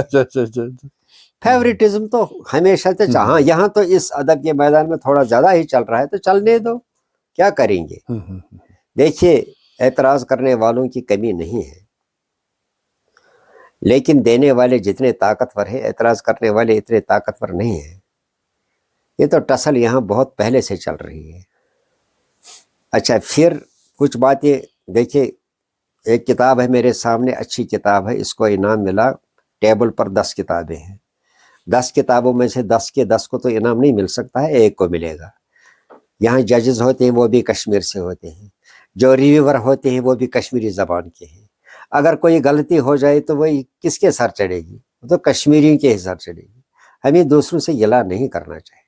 فیورٹزم تو ہمیشہ سے ہاں، یہاں تو اس ادب کے میدان میں تھوڑا زیادہ ہی چل رہا ہے، تو چلنے دو، کیا کریں گے. دیکھیے، اعتراض کرنے والوں کی کمی نہیں ہے، لیکن دینے والے جتنے طاقتور ہیں، اعتراض کرنے والے اتنے طاقتور نہیں ہیں. یہ تو ٹسل یہاں بہت پہلے سے چل رہی ہے. اچھا، پھر کچھ باتیں دیکھیے. ایک کتاب ہے میرے سامنے، اچھی کتاب ہے، اس کو انعام ملا. ٹیبل پر 10 کتابیں ہیں. 10 کتابوں میں سے 10 کے 10 کو تو انعام نہیں مل سکتا ہے، ایک کو ملے گا. یہاں ججز ہوتے ہیں، وہ بھی کشمیر سے ہوتے ہیں. جو ریویور ہوتے ہیں، وہ بھی کشمیری زبان کے ہیں. اگر کوئی غلطی ہو جائے تو وہی کس کے سر چڑھے گی؟ تو کشمیریوں کے سر چڑھے گی. ہمیں دوسروں سے گلہ نہیں کرنا چاہیے.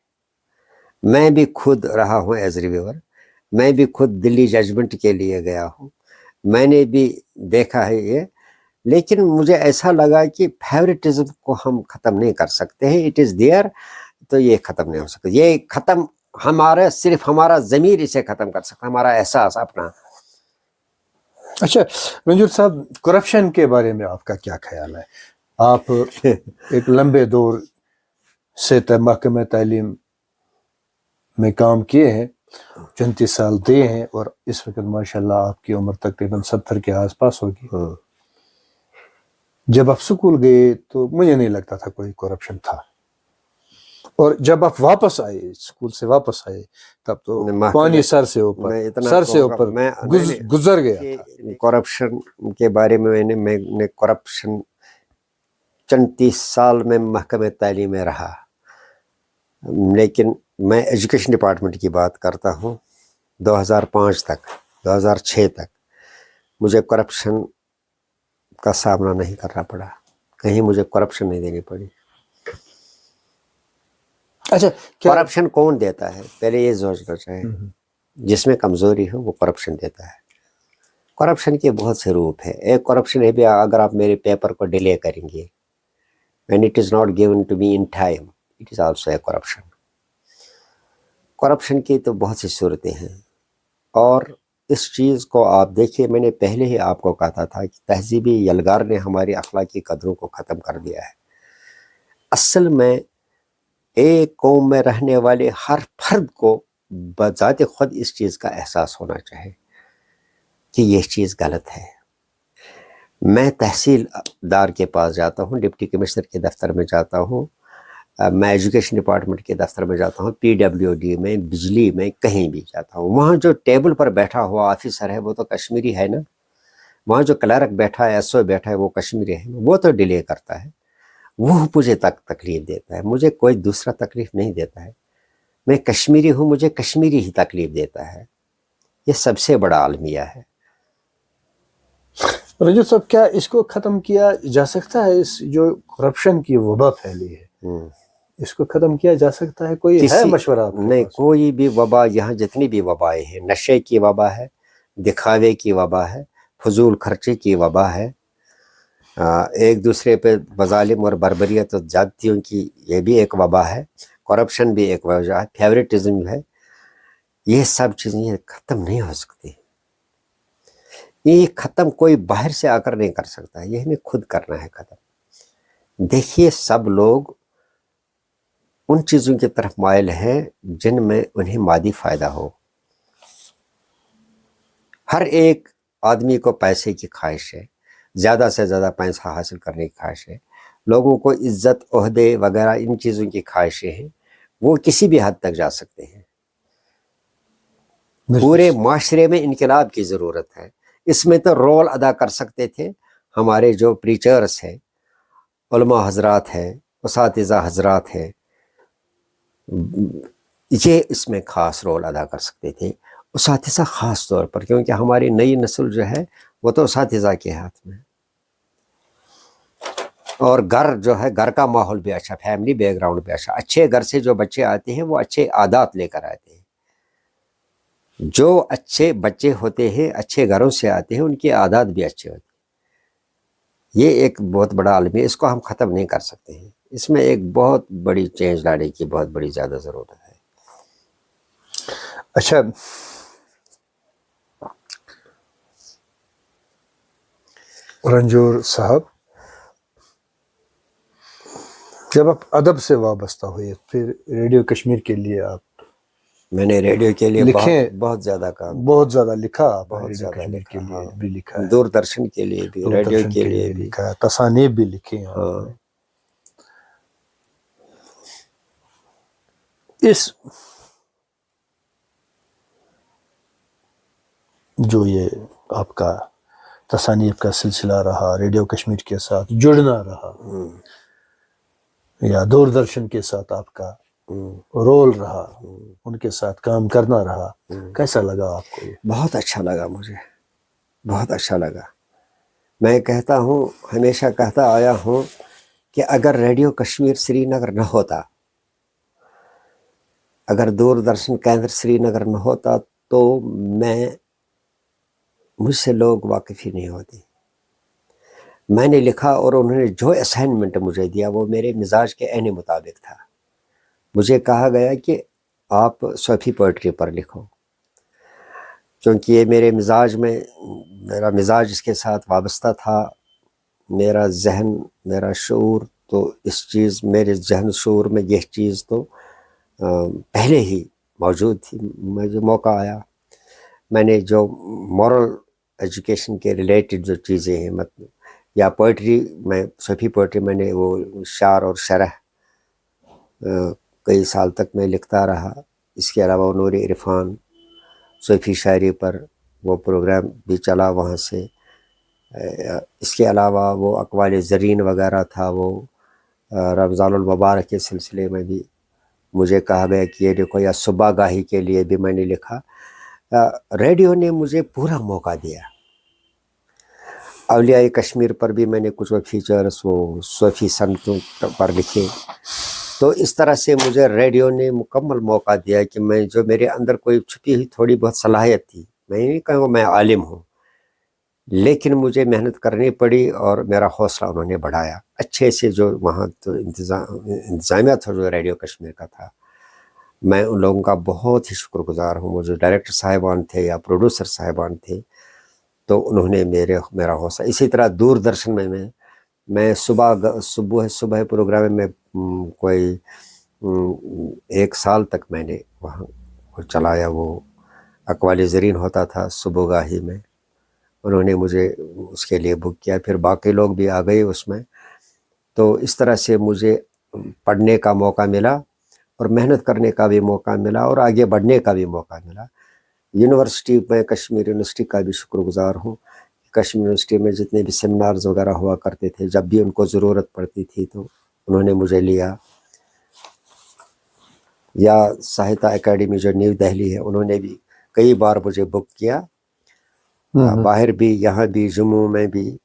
میں بھی خود رہا ہوں ایز ریویور، میں بھی خود دلی ججمنٹ کے لیے گیا ہوں، میں نے بھی دیکھا ہے یہ. لیکن مجھے ایسا لگا کہ فیورٹزم کو ہم ختم نہیں کر سکتے ہیں. اٹ از دیئر، تو یہ ختم نہیں ہو سکتا. یہ ختم صرف ہمارا ضمیر اسے ختم کر سکتا، ہمارا احساس اپنا. اچھا رنجور صاحب، کرپشن کے بارے میں آپ کا کیا خیال ہے؟ آپ ایک لمبے دور سے محکمہ تعلیم میں کام کیے ہیں، 34 سال دے ہیں، اور اس وقت ماشاءاللہ آپ کی عمر تقریباً 70 کے آس پاس ہوگی. جب آپ سکول گئے تو مجھے نہیں لگتا تھا کوئی کرپشن تھا، اور جب آپ واپس آئے، سکول سے واپس آئے، تب تو پانی سر سے اوپر گزر گیا تھا. کرپشن کے بارے میں میں نے کرپشن 34 سال میں محکمہ تعلیم میں رہا، لیکن میں ایجوکیشن ڈپارٹمنٹ کی بات کرتا ہوں. 2005 تک 2006 تک مجھے کرپشن کا سامنا نہیں کرنا پڑا، کہیں مجھے کرپشن نہیں دینی پڑی. اچھا، کرپشن کون دیتا ہے؟ پہلے یہ سوچنا چاہیے. جس میں کمزوری ہو وہ کرپشن دیتا ہے. کرپشن کے بہت سے روپ ہیں. ایک کرپشن ہے بھی، اگر آپ میرے پیپر کو ڈیلے کریں گے when it is not given to me in time, it is also a corruption. Corruption کی تو بہت سی صورتیں ہیں، اور اس چیز کو آپ دیکھیے، میں نے پہلے ہی آپ کو کہا تھا کہ تہذیبی یلغار نے ہماری اخلاقی قدروں کو ختم کر دیا ہے۔ اصل میں ایک قوم میں رہنے والے ہر فرد کو بذات خود اس چیز کا احساس ہونا چاہیے کہ یہ چیز غلط ہے۔ میں تحصیل دار کے پاس جاتا ہوں، ڈپٹی کمشنر کے دفتر میں جاتا ہوں، میں ایجوکیشن ڈپارٹمنٹ کے دفتر میں جاتا ہوں، پی ڈبلیو ڈی میں، بجلی میں، کہیں بھی جاتا ہوں، وہاں جو ٹیبل پر بیٹھا ہوا آفیسر ہے وہ تو کشمیری ہے نا، وہاں جو کلرک بیٹھا ہے، ایس او بیٹھا ہے، وہ کشمیری ہے، وہ تو ڈیلے کرتا ہے، وہ مجھے تکلیف دیتا ہے، مجھے کوئی دوسرا تکلیف نہیں دیتا ہے۔ میں کشمیری ہوں، مجھے کشمیری ہی تکلیف دیتا ہے۔ یہ سب سے بڑا المیہ ہے۔ رنجو صاحب، کیا اس کو ختم کیا جا سکتا ہے؟ اس جو کرپشن کی وبا پھیلی ہے، اس کو ختم کیا جا سکتا ہے؟ کوئی ہے مشورہ آپ کے نہیں، پاس؟ کوئی بھی وبا، یہاں جتنی بھی وبائیں ہیں، نشے کی وبا ہے، دکھاوے کی وبا ہے، فضول خرچی کی وبا ہے، ایک دوسرے پہ مظالم اور بربریت اور زیادتیوں کی یہ بھی ایک وبا ہے، کرپشن بھی ایک وجہ ہے، فیوریٹزم ہے، یہ سب چیزیں یہ ختم نہیں ہو سکتی۔ یہ ختم کوئی باہر سے آ کر نہیں کر سکتا، یہ ہمیں خود کرنا ہے ختم۔ دیکھیے، سب لوگ ان چیزوں کی طرف مائل ہیں جن میں انہیں مادی فائدہ ہو۔ ہر ایک آدمی کو پیسے کی خواہش ہے، زیادہ سے زیادہ پیسہ حاصل کرنے کی خواہش ہے، لوگوں کو عزت، عہدے وغیرہ ان چیزوں کی خواہشیں ہیں، وہ کسی بھی حد تک جا سکتے ہیں۔ پورے معاشرے میں انقلاب کی ضرورت ہے۔ اس میں تو رول ادا کر سکتے تھے ہمارے جو پریچرز ہیں، علماء حضرات ہیں، اساتذہ حضرات ہیں، یہ اس میں خاص رول ادا کر سکتے تھے، اساتذہ خاص طور پر، کیونکہ ہماری نئی نسل جو ہے وہ تو اساتذہ کے ہاتھ میں، اور گھر جو ہے، گھر کا ماحول بھی اچھا، فیملی بیک گراؤنڈ بھی اچھا، اچھے گھر سے جو بچے آتے ہیں وہ اچھے عادات لے کر آتے ہیں۔ جو اچھے بچے ہوتے ہیں، اچھے گھروں سے آتے ہیں، ان کے عادات بھی اچھے ہوتے ہیں۔ یہ ایک بہت بڑا عالم ہے، اس کو ہم ختم نہیں کر سکتے ہیں، اس میں ایک بہت بڑی چینج لانے کی بہت بڑی زیادہ ضرورت ہے۔ اچھا، رنجور صاحب، جب آپ ادب سے وابستہ ہوئے، پھر ریڈیو کشمیر کے لیے آپ میں نے ریڈیو کے لیے لکھیں، بہت زیادہ کام، بہت زیادہ لکھا، آپ نے بہت ریڈیو زیادہ کشمیر لکھا، کے لیے ہاں، بھی لکھا ہے، دوردرشن کے لیے بھی، ریڈیو دوردرشن کے لیے بھی لکھا ہے، تصانیف بھی لکھی ہیں آپ ہاں۔ نے۔ اس جو یہ آپ کا تصانیف کا سلسلہ رہا، ریڈیو کشمیر کے ساتھ جڑنا رہا، یا دوردرشن کے ساتھ آپ کا رول رہا، ان کے ساتھ کام کرنا رہا، کیسا لگا آپ کو یہ؟ بہت اچھا لگا، مجھے بہت اچھا لگا۔ میں کہتا ہوں، ہمیشہ کہتا آیا ہوں کہ اگر ریڈیو کشمیر سری نگر نہ ہوتا، اگر دوردرشن کیندر سری نگر نہ ہوتا، تو مجھ سے لوگ واقف ہی نہیں ہوتے۔ میں نے لکھا اور انہوں نے جو اسائنمنٹ مجھے دیا وہ میرے مزاج کے عین مطابق تھا۔ مجھے کہا گیا کہ آپ صوفی پوئٹری پر لکھو، کیونکہ یہ میرے مزاج میں، میرا مزاج اس کے ساتھ وابستہ تھا، میرا ذہن، میرا شعور، تو اس چیز، میرے ذہن شعور میں یہ چیز تو پہلے ہی موجود تھی۔ مجھے موقع آیا، میں نے جو مورل ایجوکیشن کے ریلیٹڈ جو چیزیں ہیں، مطلب یا پوئٹری، میں صوفی پوئٹری، میں نے وہ شعر اور شرح کئی سال تک میں لکھتا رہا۔ اس کے علاوہ نور عرفان صوفی شاعری پر وہ پروگرام بھی چلا وہاں سے۔ اس کے علاوہ وہ اقوال زرین وغیرہ تھا، وہ رمضان المبارک کے سلسلے میں بھی مجھے کہا گیا کہ یہ دیکھو، یا صبح گاہی کے لیے بھی میں نے لکھا۔ ریڈیو نے مجھے پورا موقع دیا۔ اولیاء کشمیر پر بھی میں نے کچھ فیچرز وہ صوفی سنتوں پر لکھے۔ تو اس طرح سے مجھے ریڈیو نے مکمل موقع دیا کہ میں، جو میرے اندر کوئی چھپی ہوئی تھوڑی بہت صلاحیت تھی، میں نہیں کہوں میں عالم ہوں، لیکن مجھے محنت کرنی پڑی اور میرا حوصلہ انہوں نے بڑھایا۔ اچھے سے جو وہاں تو انتظامیہ تھا جو ریڈیو کشمیر کا تھا، میں ان لوگوں کا بہت ہی شکر گزار ہوں. وہ جو ڈائریکٹر صاحبان تھے یا پروڈیوسر صاحبان تھے تو انہوں نے میرا حوصلہ. اسی طرح دوردرشن میں صبح پروگرام میں کوئی 1 سال تک میں نے وہاں چلایا. وہ اقوال زرین ہوتا تھا صبح گاہی میں، انہوں نے مجھے اس کے لیے بک کیا. پھر باقی لوگ بھی آ گئے اس میں. تو اس طرح سے مجھے پڑھنے کا موقع ملا اور محنت کرنے کا بھی موقع ملا اور آگے بڑھنے کا بھی موقع ملا. یونیورسٹی میں کشمیر یونیورسٹی کا بھی شکر گزار ہوں. کشمیر یونیورسٹی میں جتنے بھی سیمینارز وغیرہ ہوا کرتے تھے، جب بھی ان کو ضرورت پڑتی تھی تو انہوں نے مجھے لیا. یا ساہتیہ اکیڈمی جو نیو دہلی ہے، انہوں نے بھی کئی بار مجھے بک کیا، باہر بھی، یہاں بھی، جموں میں بھی.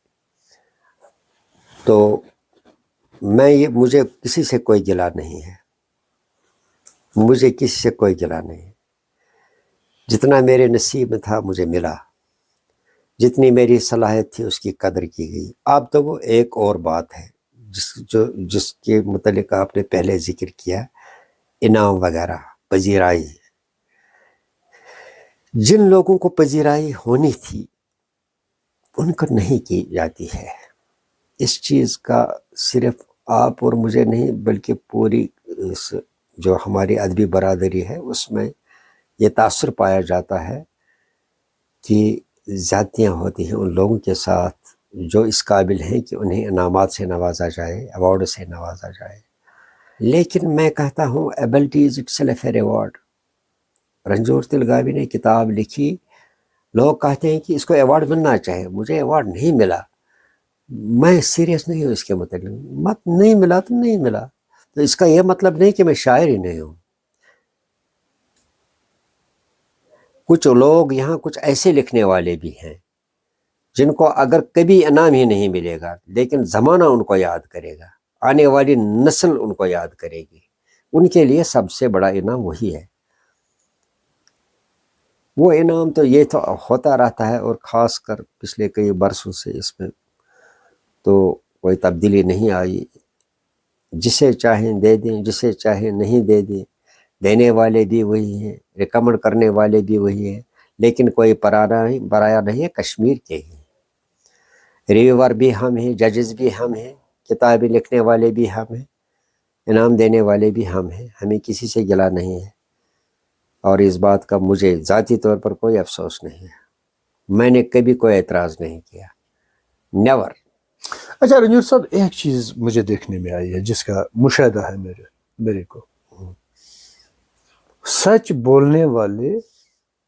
تو مجھے کسی سے کوئی گلہ نہیں ہے، مجھے کسی سے کوئی گلہ نہیں ہے. جتنا میرے نصیب میں تھا مجھے ملا، جتنی میری صلاحیت تھی اس کی قدر کی گئی. اب تو وہ ایک اور بات ہے جس کے متعلق آپ نے پہلے ذکر کیا، انعام وغیرہ، پذیرائی. جن لوگوں کو پذیرائی ہونی تھی ان کو نہیں کی جاتی ہے. اس چیز کا صرف آپ اور مجھے نہیں بلکہ پوری جو ہماری ادبی برادری ہے اس میں یہ تاثر پایا جاتا ہے کہ زیادتیاں ہوتی ہیں ان لوگوں کے ساتھ جو اس قابل ہیں کہ انہیں انعامات سے نوازا جائے، ایوارڈ سے نوازا جائے. لیکن میں کہتا ہوں ability is itself a reward. Ranjoor Talgavi نے کتاب لکھی، لوگ کہتے ہیں کہ اس کو ایوارڈ ملنا چاہیے. مجھے ایوارڈ نہیں ملا، میں سیریس نہیں ہوں اس کے متعلق. نہیں ملا تو نہیں ملا، تو اس کا یہ مطلب نہیں کہ میں شاعر ہی نہیں ہوں. کچھ لوگ یہاں کچھ ایسے لکھنے والے بھی ہیں جن کو اگر کبھی انعام ہی نہیں ملے گا لیکن زمانہ ان کو یاد کرے گا، آنے والی نسل ان کو یاد کرے گی. ان کے لیے سب سے بڑا انعام وہی ہے. وہ انعام تو یہ تو ہوتا رہتا ہے، اور خاص کر پچھلے کئی برسوں سے اس میں تو کوئی تبدیلی نہیں آئی. جسے چاہیں دے دیں، جسے چاہیں نہیں دے دیں. دینے والے بھی وہی ہیں، ریکمنڈ کرنے والے بھی وہی ہیں، لیکن کوئی پرایا نہیں ہے، کشمیر کے ہی. ریویور بھی ہم ہیں، ججز بھی ہم ہیں، کتابیں لکھنے والے بھی ہم ہیں، انعام دینے والے بھی ہم ہیں. ہمیں کسی سے گلہ نہیں ہے، اور اس بات کا مجھے ذاتی طور پر کوئی افسوس نہیں ہے. میں نے کبھی کوئی اعتراض نہیں کیا، نیور. اچھا رنجور صاحب، ایک چیز مجھے دیکھنے میں آئی ہے جس کا مشاہدہ ہے میرے کو، سچ بولنے والے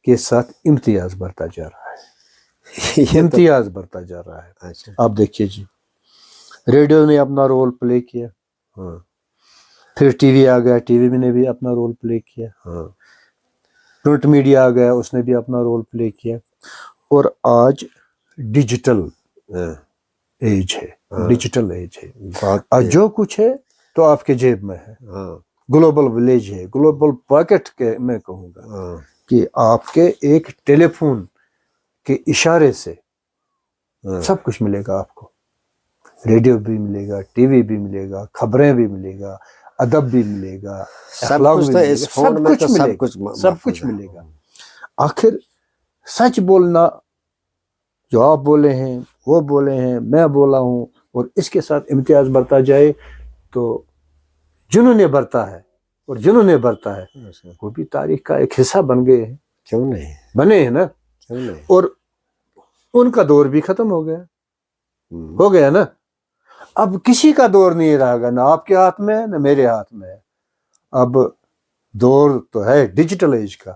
کے ساتھ امتیاز بڑھتا جا رہا ہے. امتیاز بڑھتا جا رہا ہے. اچھا، آپ دیکھیے جی، ریڈیو نے اپنا رول پلے کیا، پھر ٹی وی آ گیا، ٹی وی نے بھی اپنا رول پلے کیا، پرنٹ میڈیا آ گیا، اس نے بھی اپنا رول پلے کیا، اور آج ڈیجیٹل ایج ہے. ڈیجیٹل ایج ہے، جو کچھ ہے تو آپ کے جیب میں ہے. گلوبل ولیج ہے، گلوبل پاکٹ کے میں کہوں گا کہ آپ کے ایک ٹیلی فون کے اشارے سے سب کچھ ملے گا آپ کو. ریڈیو بھی ملے گا، ٹی وی بھی ملے گا، خبریں بھی ملے گا، ادب بھی ملے گا، اخلاق بھی ملے گا، سب کچھ ملے گا. آخر سچ بولنا، جو آپ بولے ہیں، وہ بولے ہیں، میں بولا ہوں، اور اس کے ساتھ امتیاز بڑھتا جائے تو جنہوں نے برتا ہے اور جنہوں نے برتا ہے وہ بھی تاریخ کا ایک حصہ بن گئے ہیں. کیوں نہیں بنے ہیں نا. کیوں نہیں. اور ان کا دور بھی ختم ہو گیا نا. اب کسی کا دور نہیں رہا گا، نہ آپ کے ہاتھ میں ہے نہ میرے ہاتھ میں ہے. اب دور تو ہے ڈیجیٹل ایج کا.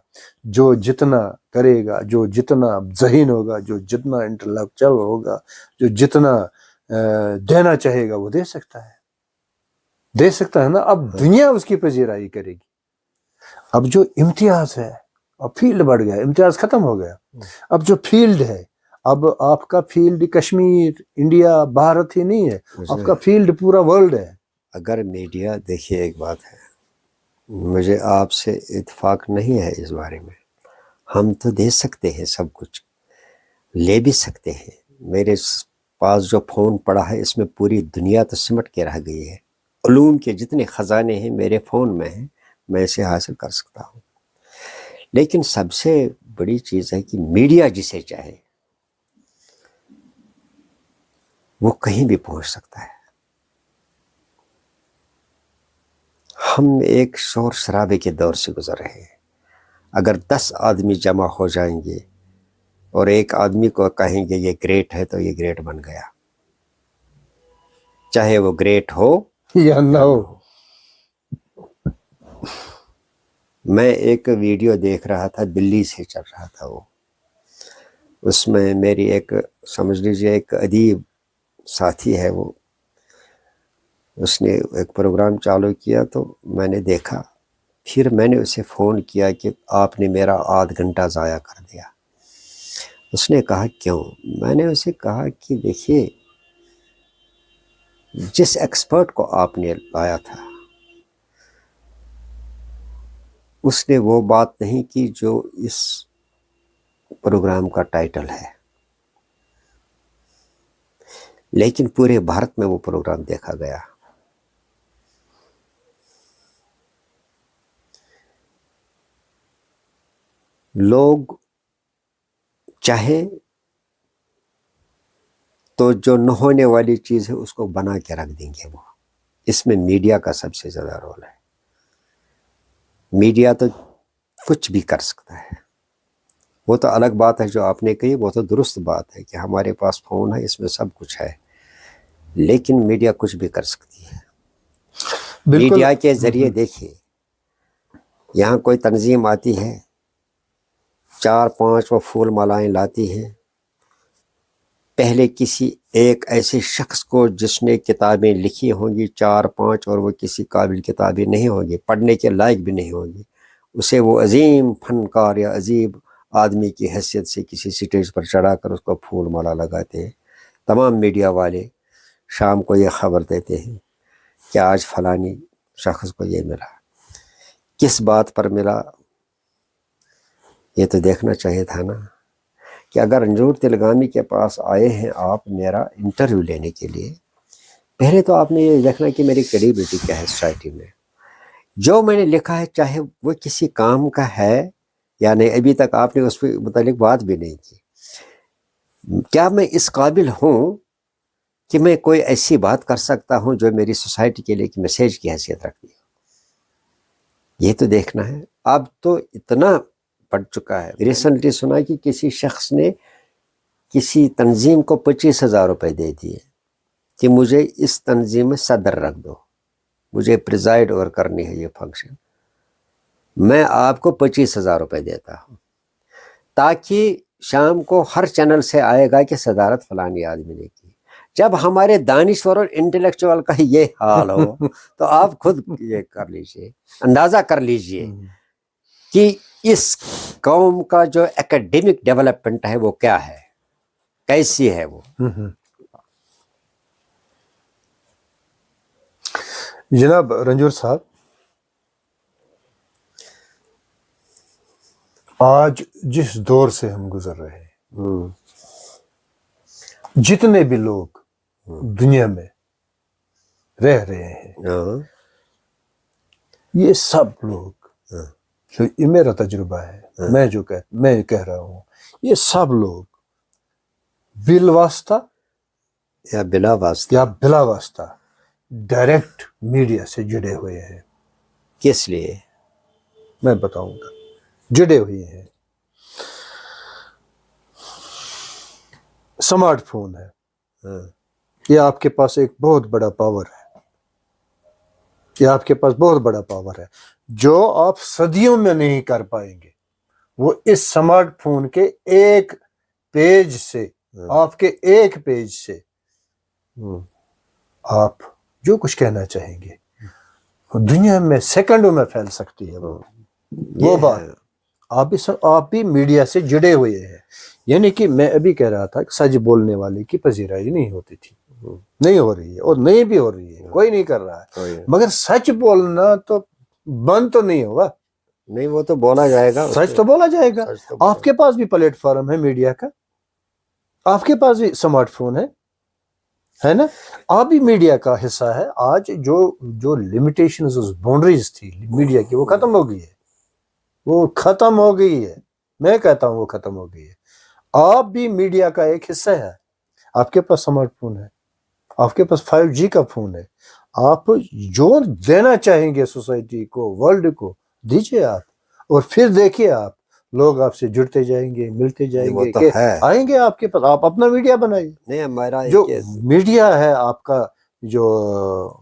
جو جتنا کرے گا، جو جتنا ذہین ہوگا، جو جتنا انٹلیکچوئل ہوگا، جو جتنا دینا چاہے گا وہ دے سکتا ہے نا. اب دنیا اس کی پذیرائی کرے گی. اب جو امتیاز ہے، اب فیلڈ بڑھ گیا، امتیاز ختم ہو گیا. اب جو فیلڈ ہے، اب آپ کا فیلڈ کشمیر، انڈیا، بھارت ہی نہیں ہے، آپ کا فیلڈ پورا ورلڈ ہے. اگر میڈیا، دیکھیے ایک بات ہے، مجھے آپ سے اتفاق نہیں ہے اس بارے میں. ہم تو دے سکتے ہیں، سب کچھ لے بھی سکتے ہیں. میرے پاس جو فون پڑا ہے اس میں پوری دنیا تو سمٹ کے رہ گئی ہے. علوم کے جتنے خزانے ہیں میرے فون میں ہیں، میں اسے حاصل کر سکتا ہوں. لیکن سب سے بڑی چیز ہے کہ میڈیا جسے چاہے وہ کہیں بھی پہنچ سکتا ہے. ہم ایک شور شرابے کے دور سے گزر رہے ہیں. اگر 10 آدمی جمع ہو جائیں گے اور ایک آدمی کو کہیں گے یہ گریٹ ہے تو یہ گریٹ بن گیا، چاہے وہ گریٹ ہو یا نہ ہو. میں ایک ویڈیو دیکھ رہا تھا، دلی سے چل رہا تھا وہ. اس میں میری ایک سمجھ لیجیے ایک ادیب ساتھی ہے، وہ اس نے ایک پروگرام چالو کیا تو میں نے دیکھا. پھر میں نے اسے فون کیا کہ آپ نے میرا آدھ گھنٹہ ضائع کر دیا. اس نے کہا کیوں؟ میں نے اسے کہا کہ دیکھیے جس ایکسپرٹ کو آپ نے لایا تھا اس نے وہ بات نہیں کی جو اس پروگرام کا ٹائٹل ہے، لیکن پورے بھارت میں وہ پروگرام دیکھا گیا. لوگ چاہے تو جو نہ ہونے والی چیز ہے اس کو بنا کے رکھ دیں گے. وہ اس میں میڈیا کا سب سے زیادہ رول ہے. میڈیا تو کچھ بھی کر سکتا ہے. وہ تو الگ بات ہے جو آپ نے کہی، وہ تو درست بات ہے کہ ہمارے پاس فون ہے، اس میں سب کچھ ہے، لیکن میڈیا کچھ بھی کر سکتی ہے. میڈیا کے ذریعے دیکھیے یہاں کوئی تنظیم آتی ہے، 4-5 وہ پھول مالائیں لاتی ہیں. پہلے کسی ایک ایسے شخص کو جس نے کتابیں لکھی ہوں گی 4-5 اور وہ کسی قابل کتابیں نہیں ہوں گی، پڑھنے کے لائق بھی نہیں ہوں گی، اسے وہ عظیم فنکار یا عظیم آدمی کی حیثیت سے کسی سٹیج پر چڑھا کر اس کو پھول مالا لگاتے ہیں. تمام میڈیا والے شام کو یہ خبر دیتے ہیں کہ آج فلانی شخص کو یہ ملا. کس بات پر ملا؟ یہ تو دیکھنا چاہیے تھا نا کہ اگر رنجور تلگامی کے پاس آئے ہیں آپ میرا انٹرویو لینے کے لیے، پہلے تو آپ نے یہ دیکھنا کہ میری کریڈیبلٹی کیا ہے سوسائٹی میں. جو میں نے لکھا ہے چاہے وہ کسی کام کا ہے یا نہیں، ابھی تک آپ نے اس پہ متعلق بات بھی نہیں کی. کیا میں اس قابل ہوں کہ میں کوئی ایسی بات کر سکتا ہوں جو میری سوسائٹی کے لیے ایک میسیج کی حیثیت رکھتی ہے؟ یہ تو دیکھنا ہے. اب تو اتنا پڑ چکا ہے. ریسنٹلی سنا کہ کسی شخص نے کسی تنظیم کو 25,000 روپے دے دیے کہ مجھے اس تنظیم میں صدر رکھ دو، مجھے پریزائڈ اوور کرنی ہے یہ فنکشن، میں آپ کو 25,000 روپے دیتا ہوں، تاکہ شام کو ہر چینل سے آئے گا کہ صدارت فلانی آدمی نے کی. جب ہمارے دانشور اور انٹلیکچوئل کا یہ حال ہو تو آپ خود یہ کر لیجئے، اندازہ کر لیجئے کہ اس قوم کا جو ایکیڈیمک ڈیولپمنٹ ہے وہ کیا ہے، کیسی ہے وہ. جناب رنجور صاحب، آج جس دور سے ہم گزر رہے ہیں، جتنے بھی لوگ دنیا میں رہ رہے ہیں، یہ سب لوگ، یہ میرا تجربہ ہے، میں کہہ رہا ہوں، یہ سب لوگ بالواسطہ یا بلا واسطہ ڈائریکٹ میڈیا سے جڑے ہوئے ہیں. کس لیے؟ میں بتاؤں گا. جڑے ہوئے ہیں. سمارٹ فون ہے، یہ آپ کے پاس ایک بہت بڑا پاور ہے، یہ آپ کے پاس بہت بڑا پاور ہے جو آپ صدیوں میں نہیں کر پائیں گے. وہ اس سمارٹ فون کے ایک پیج سے، آپ کے ایک پیج سے آپ جو کچھ کہنا چاہیں گے دنیا میں سیکنڈوں میں پھیل سکتی ہے. وہ بات آپ بھی میڈیا سے جڑے ہوئے ہیں. یعنی کہ میں ابھی کہہ رہا تھا کہ سچ بولنے والے کی پذیرائی نہیں ہوتی تھی، نہیں ہو رہی ہے اور نہیں بھی ہو رہی ہے، کوئی نہیں کر رہا ہے. مگر سچ بولنا تو بند تو نہیں ہوگا. نہیں، وہ تو بولا جائے گا، سچ تو بولا جائے گا. آپ کے پاس بھی پلیٹ فارم ہے میڈیا کا، آپ کے پاس بھی سمارٹ فون ہے. ہے نا. آپ بھی میڈیا کا حصہ ہے. آج جو لمیٹیشنز باؤنڈریز تھی میڈیا کی وہ ختم ہو گئی ہے. وہ ختم ہو گئی ہے. میں کہتا ہوں وہ ختم ہو گئی ہے. آپ بھی میڈیا کا ایک حصہ ہے. آپ کے پاس اسمارٹ فون ہے, آپ کے پاس 5G کا فون ہے. آپ جو دینا چاہیں گے سوسائٹی کو, ورلڈ کو, دیجیے آپ. اور پھر دیکھیے آپ, لوگ آپ سے جڑتے جائیں گے, ملتے جائیں وہ گے, تو کہ ہے. آئیں گے آپ کے پاس. آپ اپنا میڈیا بنائیے. نہیں ہمارا جو میڈیا ہے آپ کا, جو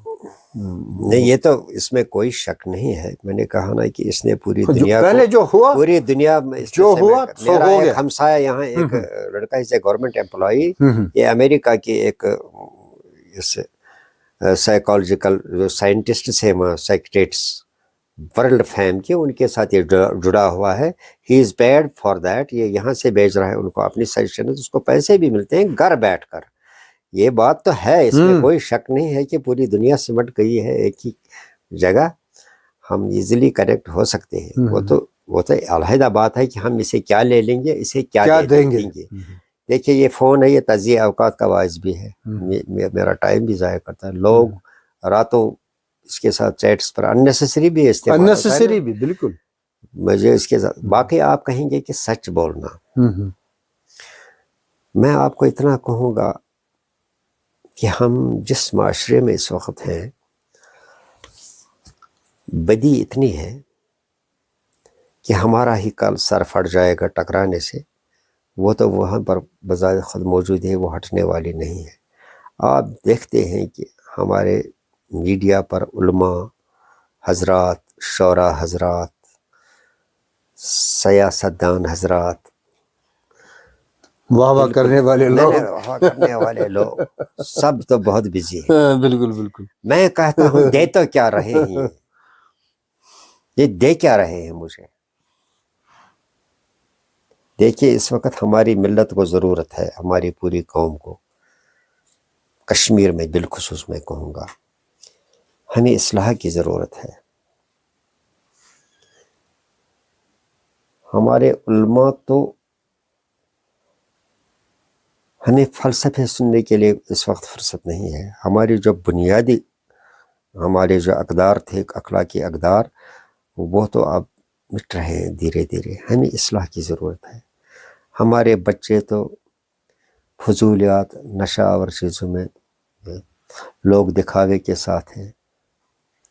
نہیں, یہ تو اس میں کوئی شک نہیں ہے. میں نے کہا نا کہ اس نے پوری جو دنیا پہلے جو ہوا, پوری دنیا میں اس جو سے ہوا سو میرا ہو ایک گیا. ہمسایہ یہاں ایک لڑکا ہے گورنمنٹ امپلائی, ہم. یہ امریکہ کی ایک سائیکالوجیکل جو سائنٹسٹ ہیں وہاں, سائکٹریٹس ورلڈ فیم کے, ان کے ساتھ یہ جڑا ہوا ہے. ہی از پیڈ فار دیٹ. یہ یہاں سے بیچ رہا ہے ان کو اپنی سجیشن, اس کو پیسے بھی ملتے ہیں گھر بیٹھ کر. یہ بات تو ہے, اس میں کوئی شک نہیں ہے کہ پوری دنیا سمٹ گئی ہے ایک ہی جگہ, ہم ایزیلی کنیکٹ ہو سکتے ہیں. وہ تو علیحدہ بات ہے کہ ہم اسے کیا لے لیں گے, اسے کیا دیں گے. دیکھیے یہ فون ہے, یہ تضییع اوقات کا باعث بھی ہے. میرا ٹائم بھی ضائع کرتا ہے. لوگ راتوں اس کے ساتھ چیٹس پر اننیسیسری بھی استعمال ہوتا ہے. اننیسیسری بھی بالکل. مجھے اس کے ساتھ باقی آپ کہیں گے کہ سچ بولنا. میں آپ کو اتنا کہوں گا کہ ہم جس معاشرے میں اس وقت ہیں, بدی اتنی ہے کہ ہمارا ہی کل سر پھٹ جائے گا ٹکرانے سے. وہ تو وہاں پر بذات خود موجود ہے, وہ ہٹنے والی نہیں ہے. آپ دیکھتے ہیں کہ ہمارے میڈیا پر علماء حضرات, شعراء حضرات, سیاستدان حضرات, واہ واہ کرنے والے لوگ, واہ کرنے والے لوگ سب تو بہت بزی ہیں. بالکل بالکل. میں کہتا ہوں دے تو کیا رہے ہیں, یہ دے کیا رہے ہیں مجھے. دیکھیے اس وقت ہماری ملت کو ضرورت ہے, ہماری پوری قوم کو, کشمیر میں بالخصوص میں کہوں گا, ہمیں اصلاح کی ضرورت ہے. ہمارے علماء تو ہمیں فلسفے سننے کے لیے اس وقت فرصت نہیں ہے. ہماری جو بنیادی ہمارے جو اقدار تھے, اخلاقی اقدار, وہ تو اب مٹ رہے ہیں دھیرے دھیرے. ہمیں اصلاح کی ضرورت ہے. ہمارے بچے تو فضولیات, نشہ آور چیزوں میں, لوگ دکھاوے کے ساتھ ہیں,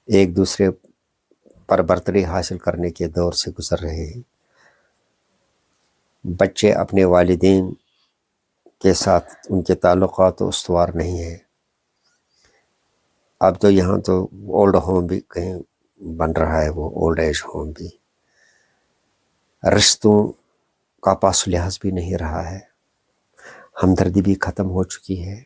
ایک دوسرے پر برتری حاصل کرنے کے دور سے گزر رہے ہیں. بچے اپنے والدین کے ساتھ ان کے تعلقات استوار نہیں ہیں. اب تو یہاں تو اولڈ ہوم بھی کہیں بن رہا ہے, وہ اولڈ ایج ہوم بھی. رشتوں کا پاس و لحاظ بھی نہیں رہا ہے, ہمدردی بھی ختم ہو چکی ہے.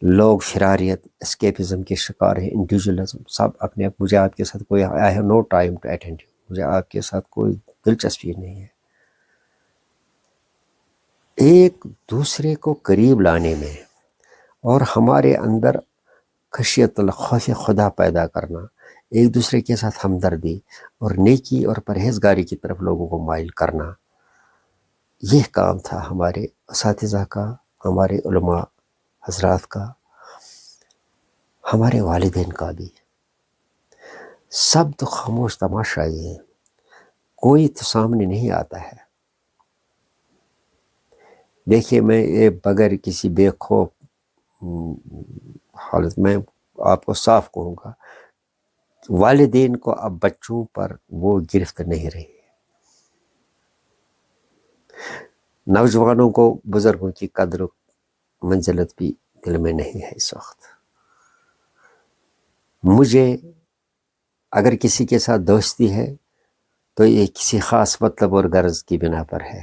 لوگ فراریت, اسکیپزم کے شکار ہیں, انڈیویجولزم, سب اپنے. مجھے آپ کے ساتھ کوئی, I have no time to attend you, مجھے آپ کے ساتھ کوئی دلچسپی نہیں ہے. ایک دوسرے کو قریب لانے میں اور ہمارے اندر خشیت الخوف خدا پیدا کرنا, ایک دوسرے کے ساتھ ہمدردی اور نیکی اور پرہیزگاری کی طرف لوگوں کو مائل کرنا, یہ کام تھا ہمارے اساتذہ کا, ہمارے علماء حضرات کا, ہمارے والدین کا بھی. سب تو خاموش تماشائی ہیں, کوئی تو سامنے نہیں آتا ہے. دیکھیے میں یہ بغیر کسی بے خوف حالت میں آپ کو صاف کہوں گا, والدین کو اب بچوں پر وہ گرفت نہیں رہی. نوجوانوں کو بزرگوں کی قدر و منزلت بھی دل میں نہیں ہے اس وقت. مجھے اگر کسی کے ساتھ دوستی ہے تو یہ کسی خاص مطلب اور غرض کی بنا پر ہے.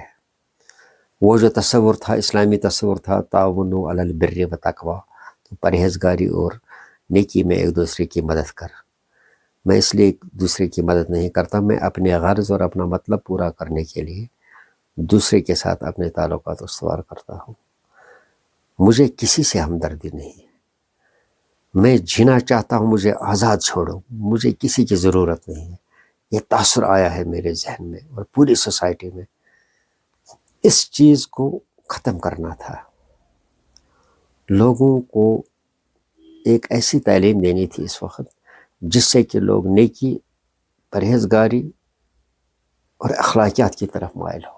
وہ جو تصور تھا, اسلامی تصور تھا, تعاونوا علی البر والتقوی, تو پرہیزگاری اور نیکی میں ایک دوسرے کی مدد کر. میں اس لیے ایک دوسرے کی مدد نہیں کرتا, میں اپنے غرض اور اپنا مطلب پورا کرنے کے لیے دوسرے کے ساتھ اپنے تعلقات استوار کرتا ہوں. مجھے کسی سے ہمدردی نہیں ہے. میں جینا چاہتا ہوں, مجھے آزاد چھوڑو, مجھے کسی کی ضرورت نہیں ہے. یہ تاثر آیا ہے میرے ذہن میں اور پوری سوسائٹی میں. اس چیز کو ختم کرنا تھا. لوگوں کو ایک ایسی تعلیم دینی تھی اس وقت جس سے کہ لوگ نیکی، پرہیزگاری اور اخلاقیات کی طرف مائل ہو.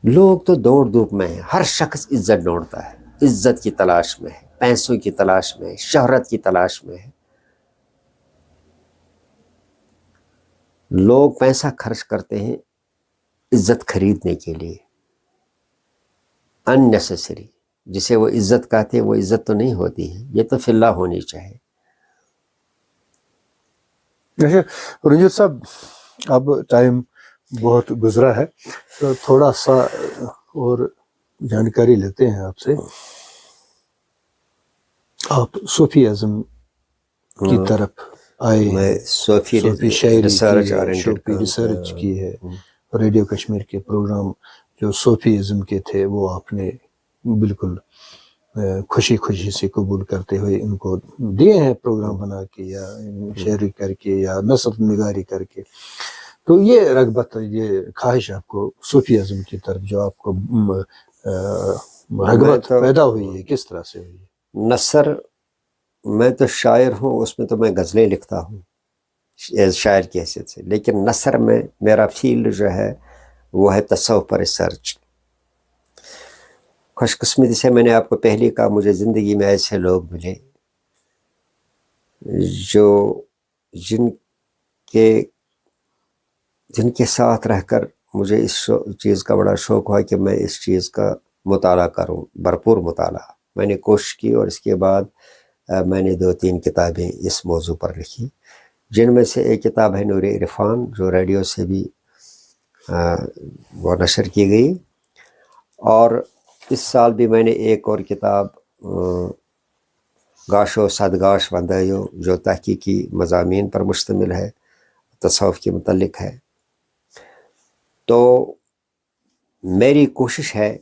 لوگ تو دوڑ دھوپ میں ہیں، ہر شخص عزت ڈھونڈتا ہے، عزت کی تلاش میں ہے، پیسوں کی تلاش میں ہے، شہرت کی تلاش میں ہے. لوگ پیسہ خرچ کرتے ہیں عزت خریدنے کے لیے، ان نیسیسری. جسے وہ عزت کہتے ہیں وہ عزت تو نہیں ہوتی ہے، یہ تو فی اللہ ہونی چاہیے. رنجیت صاحب اب ٹائم بہت گزرا ہے تو تھوڑا سا اور جانکاری لیتے ہیں آپ سے. آپ صوفی ازم کی طرف آئے میں ہیں، صوفی شاعری ریسرچ کی ہے، اورینٹڈ صوفی ریسرچ کی ہے. ریڈیو کشمیر کے پروگرام جو صوفی ازم کے تھے وہ آپ نے بالکل خوشی خوشی سے قبول کرتے ہوئے ان کو دیے ہیں، پروگرام بنا کے یا شاعری کر کے یا نثر نگاری کر کے. تو یہ رغبت، یہ خواہش آپ کو صوفی ازم کی طرف جو آپ کو رغبت پیدا ہوئی ہے کس طرح سے ہوئی ہے؟ نثر، میں تو شاعر ہوں، اس میں تو میں غزلیں لکھتا ہوں شاعر کی حیثیت سے، لیکن نثر میں میرا فیلڈ جو ہے وہ ہے تصوف پر ریسرچ. خوش قسمتی سے میں نے آپ کو پہلے کہا مجھے زندگی میں ایسے لوگ ملے جو جن کے ساتھ رہ کر مجھے اس چیز کا بڑا شوق ہوا کہ میں اس چیز کا مطالعہ کروں، بھرپور مطالعہ. میں نے کوشش کی اور اس کے بعد میں نے 2-3 کتابیں اس موضوع پر لکھی، جن میں سے ایک کتاب ہے نور عرفان جو ریڈیو سے بھی وہ نشر کی گئی. اور اس سال بھی میں نے ایک اور کتاب گاشو صدگاش وندیو جو تحقیقی مضامین پر مشتمل ہے، تصوف کے متعلق ہے. تو میری کوشش ہے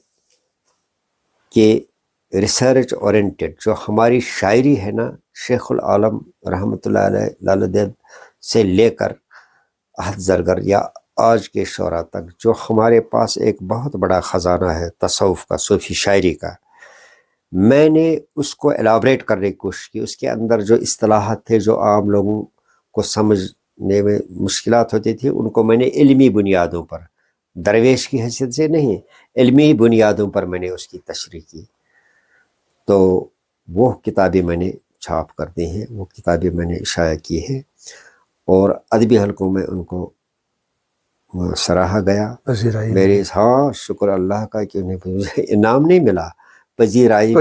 کہ ریسرچ اورینٹڈ جو ہماری شاعری ہے نا، شیخ العالم رحمۃ اللہ علیہ لالدین سے لے کر احد زرگر یا آج کے شعراء تک، جو ہمارے پاس ایک بہت بڑا خزانہ ہے تصوف کا، صوفی شاعری کا، میں نے اس کو ایلابریٹ کرنے کی کوشش کی. اس کے اندر جو اصطلاحات تھے جو عام لوگوں کو سمجھنے میں مشکلات ہوتی تھی، ان کو میں نے علمی بنیادوں پر، درویش کی حیثیت سے نہیں، علمی بنیادوں پر میں نے اس کی تشریح کی. تو وہ کتابیں میں نے چھاپ کر دی ہیں، وہ کتابیں میں نے شائع کی ہیں، اور ادبی حلقوں میں ان کو سراہا گیا. میرے ہاں شکر اللہ کا کہ انہیں انعام نہیں ملا، پذیرائی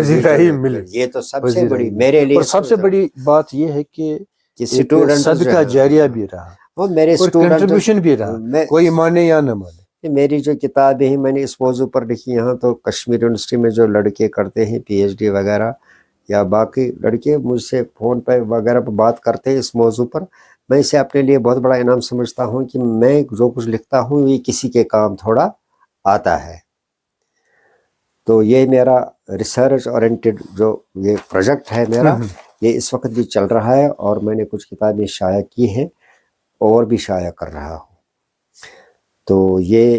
ملی. یہ تو سب سے بڑی میرے لیے، اور سب سے بڑی بات یہ ہے کہ صدقہ جاریہ بھی رہا اور میرے کنٹریبیوشن بھی رہا، کوئی مانے یا نہ مانے. میری جو کتابیں ہیں میں نے اس موضوع پر لکھی. یہاں تو کشمیر یونیورسٹی میں جو لڑکے کرتے ہیں پی ایچ ڈی وغیرہ یا باقی لڑکے مجھ سے فون پہ وغیرہ پہ بات کرتے ہیں اس موضوع پر، میں اسے اپنے لیے بہت بڑا انعام سمجھتا ہوں کہ میں جو کچھ لکھتا ہوں یہ کسی کے کام تھوڑا آتا ہے. تو یہ میرا ریسرچ اورینٹڈ جو یہ پروجیکٹ ہے میرا، یہ اس وقت بھی چل رہا ہے، اور میں نے کچھ کتابیں شائع کی ہیں اور بھی شائع کر رہا ہوں. تو یہ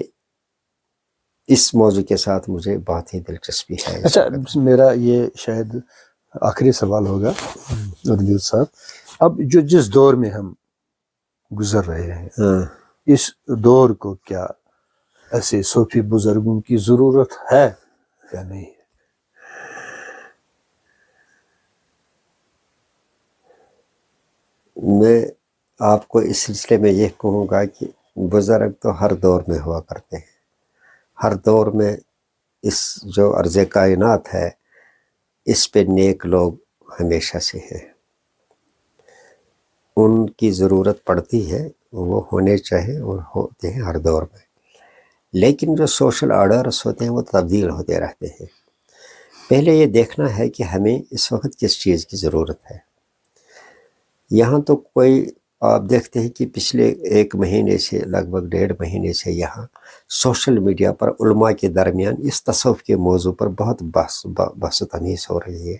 اس موضوع کے ساتھ مجھے بہت ہی دلچسپی ہے. اچھا، میرا یہ شاید آخری سوال ہوگا رنجیت صاحب. اب جو جس دور میں ہم گزر رہے ہیں، اس دور کو کیا ایسے صوفی بزرگوں کی ضرورت ہے یا نہیں؟ میں آپ کو اس سلسلے میں یہ کہوں گا کہ بزرگ تو ہر دور میں ہوا کرتے ہیں. ہر دور میں اس جو عرض کائنات ہے اس پہ نیک لوگ ہمیشہ سے ہیں، ان کی ضرورت پڑتی ہے، وہ ہونے چاہیے اور ہوتے ہیں ہر دور میں. لیکن جو سوشل آرڈرس ہوتے ہیں وہ تبدیل ہوتے رہتے ہیں. پہلے یہ دیکھنا ہے کہ ہمیں اس وقت کس چیز کی ضرورت ہے. یہاں تو کوئی آپ دیکھتے ہیں کہ پچھلے 1 مہینے سے لگ بھگ 1.5 مہینے سے یہاں سوشل میڈیا پر علماء کے درمیان اس تصوف کے موضوع پر بہت بحث و تمیز ہو رہی ہے.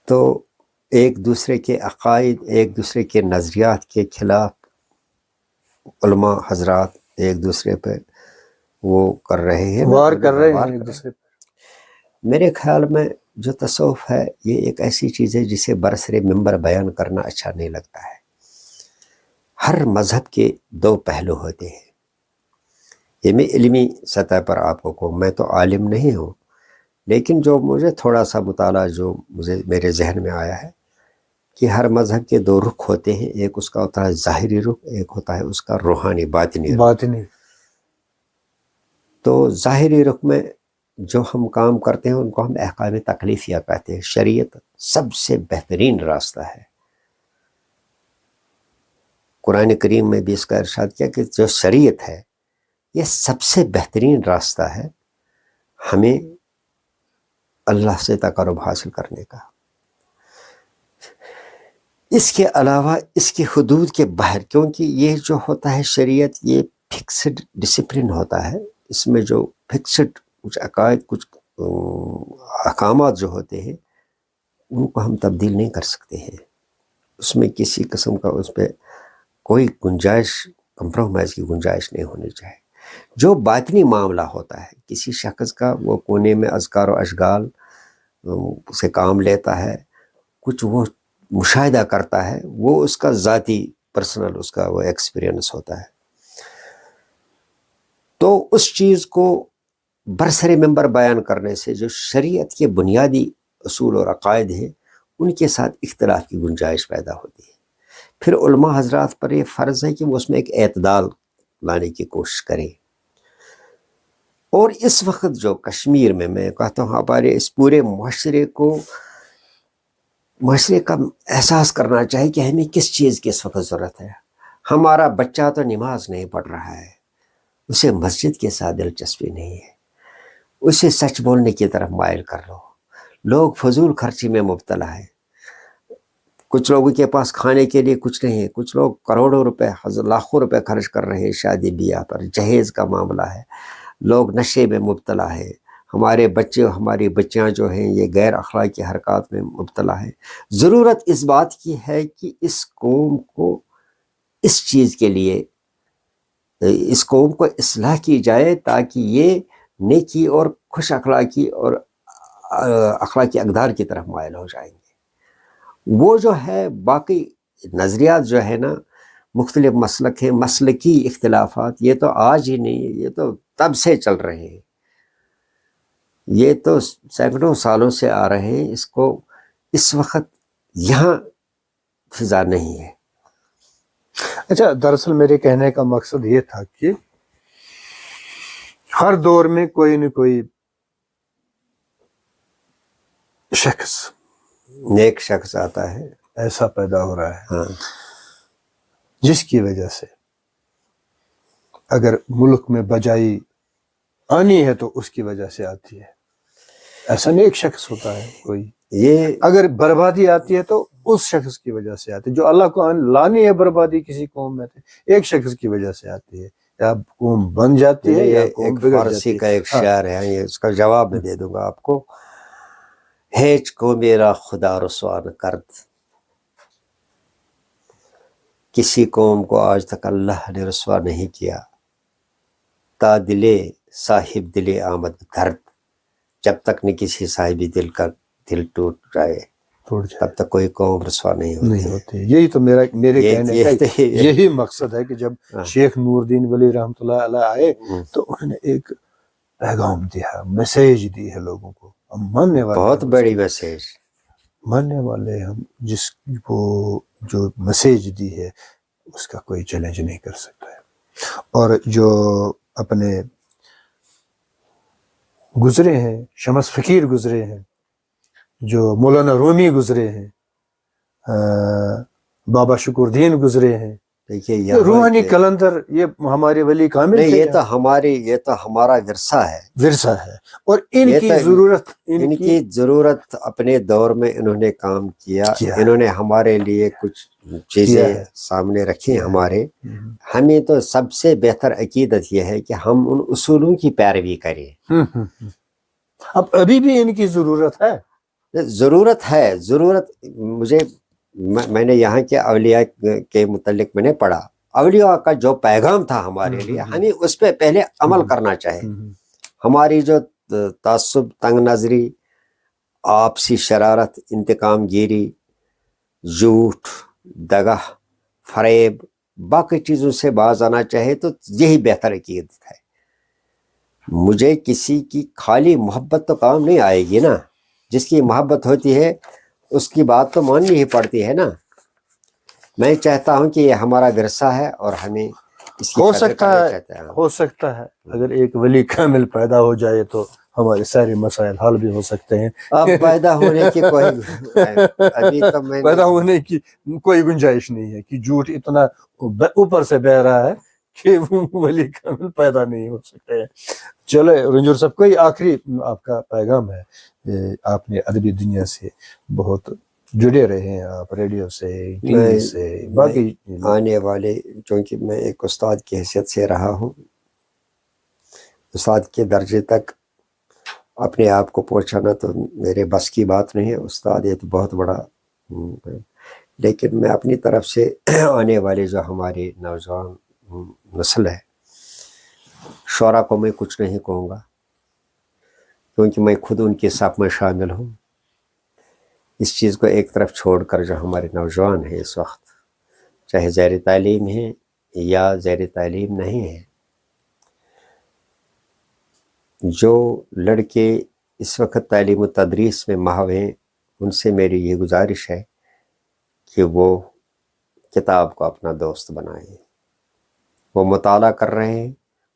تو ایک دوسرے کے عقائد، ایک دوسرے کے نظریات کے خلاف علماء حضرات ایک دوسرے پہ وہ کر رہے ہیں، وار کر رہے ہیں ایک دوسرے پر۔ میرے خیال میں جو تصوف ہے یہ ایک ایسی چیز ہے جسے برسر ممبر بیان کرنا اچھا نہیں لگتا ہے۔ ہر مذہب کے دو پہلو ہوتے ہیں، یہ میں علمی سطح پر آپ کو کہوں، میں تو عالم نہیں ہوں، لیکن جو مجھے تھوڑا سا مطالعہ جو میرے ذہن میں آیا ہے کہ ہر مذہب کے دو رخ ہوتے ہیں، ایک اس کا ہوتا ہے ظاہری رخ، ایک ہوتا ہے اس کا روحانی باطنی رخ۔ باطنی۔ تو ظاہری رخ میں جو ہم کام کرتے ہیں ان کو ہم احکام تکلیفیہ کہتے ہیں۔ شریعت سب سے بہترین راستہ ہے، قرآن کریم میں بھی اس کا ارشاد کیا کہ جو شریعت ہے یہ سب سے بہترین راستہ ہے ہمیں اللہ سے تقرب حاصل کرنے کا۔ اس کے علاوہ اس کی حدود کے باہر، کیونکہ یہ جو ہوتا ہے شریعت یہ فکسڈ ڈسپلن ہوتا ہے، اس میں جو فکسڈ کچھ عقائد، کچھ احکامات جو ہوتے ہیں ان کو ہم تبدیل نہیں کر سکتے ہیں، اس میں کسی قسم کا اس پہ کوئی گنجائش، کمپرومائز کی گنجائش نہیں ہونی چاہیے۔ جو باطنی معاملہ ہوتا ہے کسی شخص کا، وہ کونے میں اذکار و اشغال سے کام لیتا ہے، کچھ وہ مشاہدہ کرتا ہے، وہ اس کا ذاتی پرسنل اس کا وہ ایکسپیرینس ہوتا ہے، تو اس چیز کو برسر ممبر بیان کرنے سے جو شریعت کے بنیادی اصول اور عقائد ہیں ان کے ساتھ اختلاف کی گنجائش پیدا ہوتی ہے۔ پھر علماء حضرات پر یہ فرض ہے کہ وہ اس میں ایک اعتدال لانے کی کوشش کریں۔ اور اس وقت جو کشمیر میں کہتا ہوں ہمارے اس پورے معاشرے کا احساس کرنا چاہیے کہ ہمیں کس چیز کی اس وقت ضرورت ہے۔ ہمارا بچہ تو نماز نہیں پڑھ رہا ہے، اسے مسجد کے ساتھ دلچسپی نہیں ہے، اسے سچ بولنے کی طرف مائل کر لو۔ لوگ فضول خرچی میں مبتلا ہے، کچھ لوگوں کے پاس کھانے کے لیے کچھ نہیں ہے، کچھ لوگ کروڑوں روپے، لاکھوں روپے خرچ کر رہے ہیں شادی بیاہ پر، جہیز کا معاملہ ہے، لوگ نشے میں مبتلا ہے، ہمارے بچے ہماری بچیاں جو ہیں یہ غیر اخلاقی حرکات میں مبتلا ہیں۔ ضرورت اس بات کی ہے کہ اس قوم کو اس چیز کے لیے، اس قوم کو اصلاح کی جائے تاکہ یہ نیکی اور خوش اخلاقی اور اخلاقی اقدار کی طرف مائل ہو جائیں گے۔ وہ جو ہے باقی نظریات جو ہے نا، مختلف مسلک ہیں، مسلکی اختلافات، یہ تو آج ہی نہیں ہے، یہ تو تب سے چل رہے ہیں، یہ تو سینکڑوں سالوں سے آ رہے ہیں، اس کو اس وقت یہاں فضا نہیں ہے۔ اچھا، دراصل میرے کہنے کا مقصد یہ تھا کہ ہر دور میں کوئی نہ کوئی شخص، نیک شخص آتا ہے، ایسا پیدا ہو رہا ہے ہاں، جس کی وجہ سے اگر ملک میں بجائی آنی ہے تو اس کی وجہ سے آتی ہے۔ ایسا نیک شخص ہوتا ہے کوئی، یہ اگر بربادی آتی ہے تو اس شخص کی وجہ سے آتی ہے۔ جو اللہ کو لانی ہے بربادی کسی قوم میں ایک شخص کی وجہ سے آتی ہے، یا قوم بن جاتی ہے یا قوم ایک بگڑ فارسی جاتی کا ہے۔ ایک شعر ہے، یہ اس کا جواب میں دے دوں گا آپ کو۔ ہیچ کو میرا خدا رسوا نہ کرد، کسی قوم کو آج تک اللہ نے رسوا نہیں کیا، تا دلے صاحب دلے آمد درد، جب تک نہ کسی صاحبی دل کا دل ٹوٹ جائے تب تک کوئی قوم رسوا نہیں ہوتی۔ یہی تو میرے کہنے کا یہی مقصد ہے کہ جب شیخ نور الدین ولی رحمۃ اللہ علیہ آئے تو انہوں نے ایک پیغام دیا، میسیج دی ہے لوگوں کو، ہم ماننے والے، بہت بڑی میسیج، ماننے والے ہم، جس کو جو میسیج دی ہے اس کا کوئی چیلنج نہیں کر سکتا ہے۔ اور جو اپنے گزرے ہیں، شمس فقیر گزرے ہیں، جو مولانا رومی گزرے ہیں، بابا شکر الدین گزرے ہیں، دیکھیے روحانی کلندر، یہ ہمارے ولی کامل تھے، یہ تو ہمارا ورثہ ہے، اور ان کی ضرورت، ان کی ضرورت اپنے دور میں انہوں نے کام کیا، انہوں نے ہمارے لیے کچھ چیزیں سامنے رکھی ہمارے۔ ہمیں تو سب سے بہتر عقیدت یہ ہے کہ ہم ان اصولوں کی پیروی کریں۔ اب ابھی بھی ان کی ضرورت ہے، ضرورت میں نے یہاں کے اولیاء کے متعلق میں نے پڑھا اولیاء کا جو پیغام تھا ہمارے لیے ہمیں اس پہ پہلے عمل کرنا چاہیے. ہماری جو تعصب، تنگ نظری، آپسی شرارت، انتقام گیری، جھوٹ، دگہ، فریب، باقی چیزوں سے باز آنا چاہے تو یہی بہتر عقیدت ہے. مجھے کسی کی خالی محبت تو کام نہیں آئے گی نا. جس کی محبت ہوتی ہے اس کی بات تو ماننی ہی پڑتی ہے نا. میں چاہتا ہوں کہ یہ ہمارا ورثہ ہے اور ہمیں اس کی ہو قدر سکتا کرنا ہے، چاہتے ہیں. ہو سکتا ہے اگر ایک ولی کامل پیدا ہو جائے تو ہمارے سارے مسائل حل بھی ہو سکتے ہیں. اب پیدا ہونے کی کوئی ابھی تو میں پیدا ہونے کی کوئی گنجائش نہیں ہے کہ جھوٹ اتنا اوپر سے بہ رہا ہے کہ ولی کامل پیدا نہیں ہو سکتے ہیں. چلے رنجور صاحب، کوئی آخری آپ کا پیغام ہے؟ آپ نے ادبی دنیا سے بہت جڑے رہے ہیں، آپ ریڈیو سے، ٹی وی سے، باقی آنے والے، چونکہ میں ایک استاد کی حیثیت سے رہا ہوں، استاد کے درجے تک اپنے آپ کو پہنچانا تو میرے بس کی بات نہیں ہے. استاد یہ تو بہت بڑا، لیکن میں اپنی طرف سے آنے والے جو ہمارے نوجوان نسل ہے، شعراء کو میں کچھ نہیں کہوں گا، کیونکہ میں خود ان کے صف میں شامل ہوں. اس چیز کو ایک طرف چھوڑ کر جو ہمارے نوجوان ہیں اس وقت، چاہے زیر تعلیم ہیں یا زیر تعلیم نہیں ہیں، جو لڑکے اس وقت تعلیم و تدریس میں ماہر ہیں، ان سے میری یہ گزارش ہے کہ وہ کتاب کو اپنا دوست بنائیں. وہ مطالعہ کر رہے ہیں،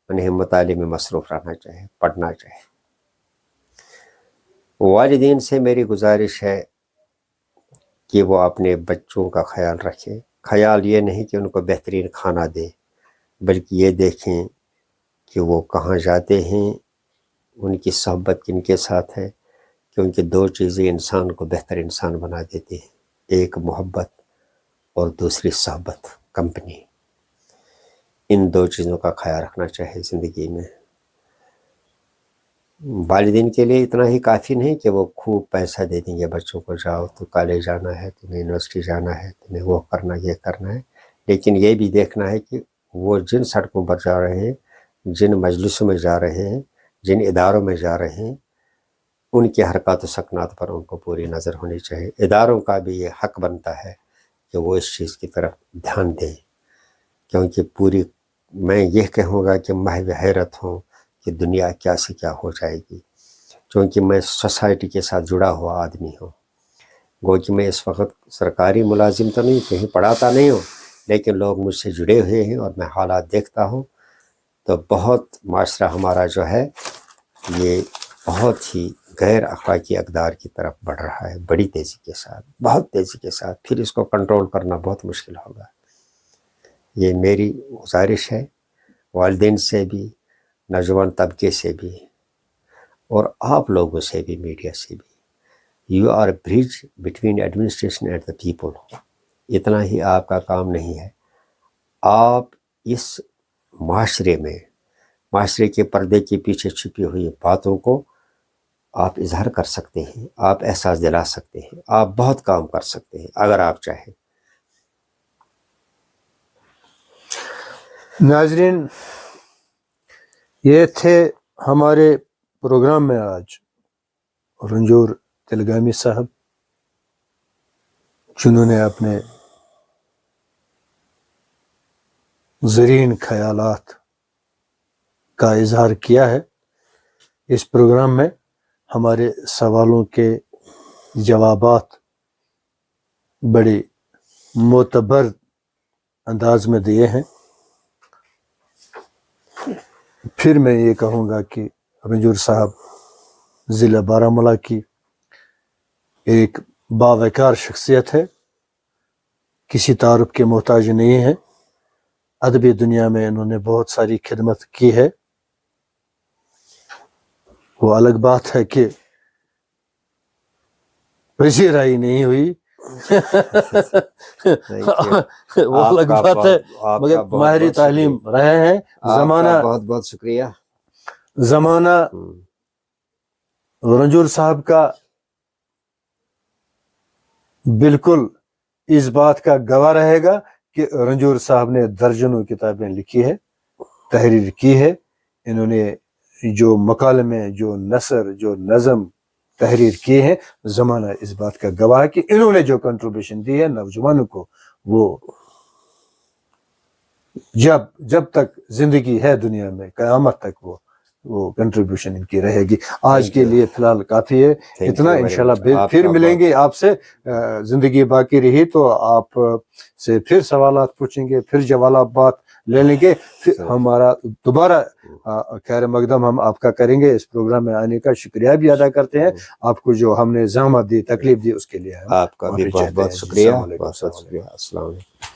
انہیں مطالعے میں مصروف رہنا چاہیے، پڑھنا چاہیے. والدین سے میری گزارش ہے کہ وہ اپنے بچوں کا خیال رکھیں. خیال یہ نہیں کہ ان کو بہترین کھانا دیں، بلکہ یہ دیکھیں کہ وہ کہاں جاتے ہیں، ان کی صحبت کن کے ساتھ ہے، کیونکہ دو چیزیں انسان کو بہتر انسان بنا دیتی ہیں، ایک محبت اور دوسری صحبت، کمپنی. ان دو چیزوں کا خیال رکھنا چاہیے زندگی میں. والدین کے لیے اتنا ہی کافی نہیں کہ وہ خوب پیسہ دے دیں گے بچوں کو، جاؤ تو کالج جانا ہے، تمہیں یونیورسٹی جانا ہے، تمہیں وہ کرنا، یہ کرنا ہے. لیکن یہ بھی دیکھنا ہے کہ وہ جن سڑکوں پر جا رہے ہیں، جن مجلسوں میں جا رہے ہیں، جن اداروں میں جا رہے ہیں، ان کے حرکات و سکنات پر ان کو پوری نظر ہونی چاہیے. اداروں کا بھی یہ حق بنتا ہے کہ وہ اس چیز کی طرف دھیان دیں، کیونکہ پوری میں یہ کہوں گا کہ محو حیرت ہوں کہ دنیا کیا سے کیا ہو جائے گی. کیونکہ میں سوسائٹی کے ساتھ جڑا ہوا آدمی ہوں، گو کہ میں اس وقت سرکاری ملازم تو نہیں، کہیں پڑھاتا نہیں ہوں، لیکن لوگ مجھ سے جڑے ہوئے ہیں اور میں حالات دیکھتا ہوں تو بہت معاشرہ ہمارا جو ہے یہ بہت ہی غیر اخلاقی اقدار کی طرف بڑھ رہا ہے، بڑی تیزی کے ساتھ، بہت تیزی کے ساتھ. پھر اس کو کنٹرول کرنا بہت مشکل ہوگا. یہ میری گزارش ہے والدین سے بھی، نوجوان طبقے سے بھی، اور آپ لوگوں سے بھی، میڈیا سے بھی. You are bridge between administration and the people. اتنا ہی آپ کا کام نہیں ہے. آپ اس معاشرے میں، معاشرے کے پردے کے پیچھے چھپی ہوئی باتوں کو آپ اظہار کر سکتے ہیں، آپ احساس دلا سکتے ہیں، آپ بہت کام کر سکتے ہیں اگر آپ چاہیں. ناظرین، یہ تھے ہمارے پروگرام میں آج رنجور تلگامی صاحب، جنہوں نے اپنے زرین خیالات کا اظہار کیا ہے. اس پروگرام میں ہمارے سوالوں کے جوابات بڑے معتبر انداز میں دیے ہیں. پھر میں یہ کہوں گا کہ رنجور صاحب ضلع بارہمولہ کی ایک باوقار شخصیت ہے، کسی تعارف کے محتاج نہیں ہے. ادبی دنیا میں انہوں نے بہت ساری خدمت کی ہے. وہ الگ بات ہے کہ پذیرائی نہیں ہوئی، وہ الگ بات ہے، مگر ماہر تعلیم رہے ہیں. زمانہ بہت بہت شکریہ. زمانہ رنجور صاحب کا بالکل اس بات کا گواہ رہے گا کہ رنجور صاحب نے درجنوں کتابیں لکھی ہے، تحریر کی ہے. انہوں نے جو مکالمے، جو نثر، جو نظم تحریر کیے ہیں، زمانہ اس بات کا گواہ ہے کہ انہوں نے جو کنٹریبیوشن دی ہے نوجوانوں کو، وہ جب تک زندگی ہے دنیا میں قیامت تک وہ کنٹریبیوشن ان کی رہے گی. آج کے لیے فی الحال کافی ہے اتنا. انشاءاللہ پھر ملیں گے آپ سے. زندگی باقی رہی تو آپ سے پھر سوالات پوچھیں گے، پھر جوابات لے لیں گے. پھر ہمارا دوبارہ خیر مقدم ہم آپ کا کریں گے. اس پروگرام میں آنے کا شکریہ بھی ادا کرتے ہیں. آپ کو جو ہم نے زحمت دی، تکلیف دی، اس کے لیے آپ کا بھی بہت بہت شکریہ. السلام علیکم.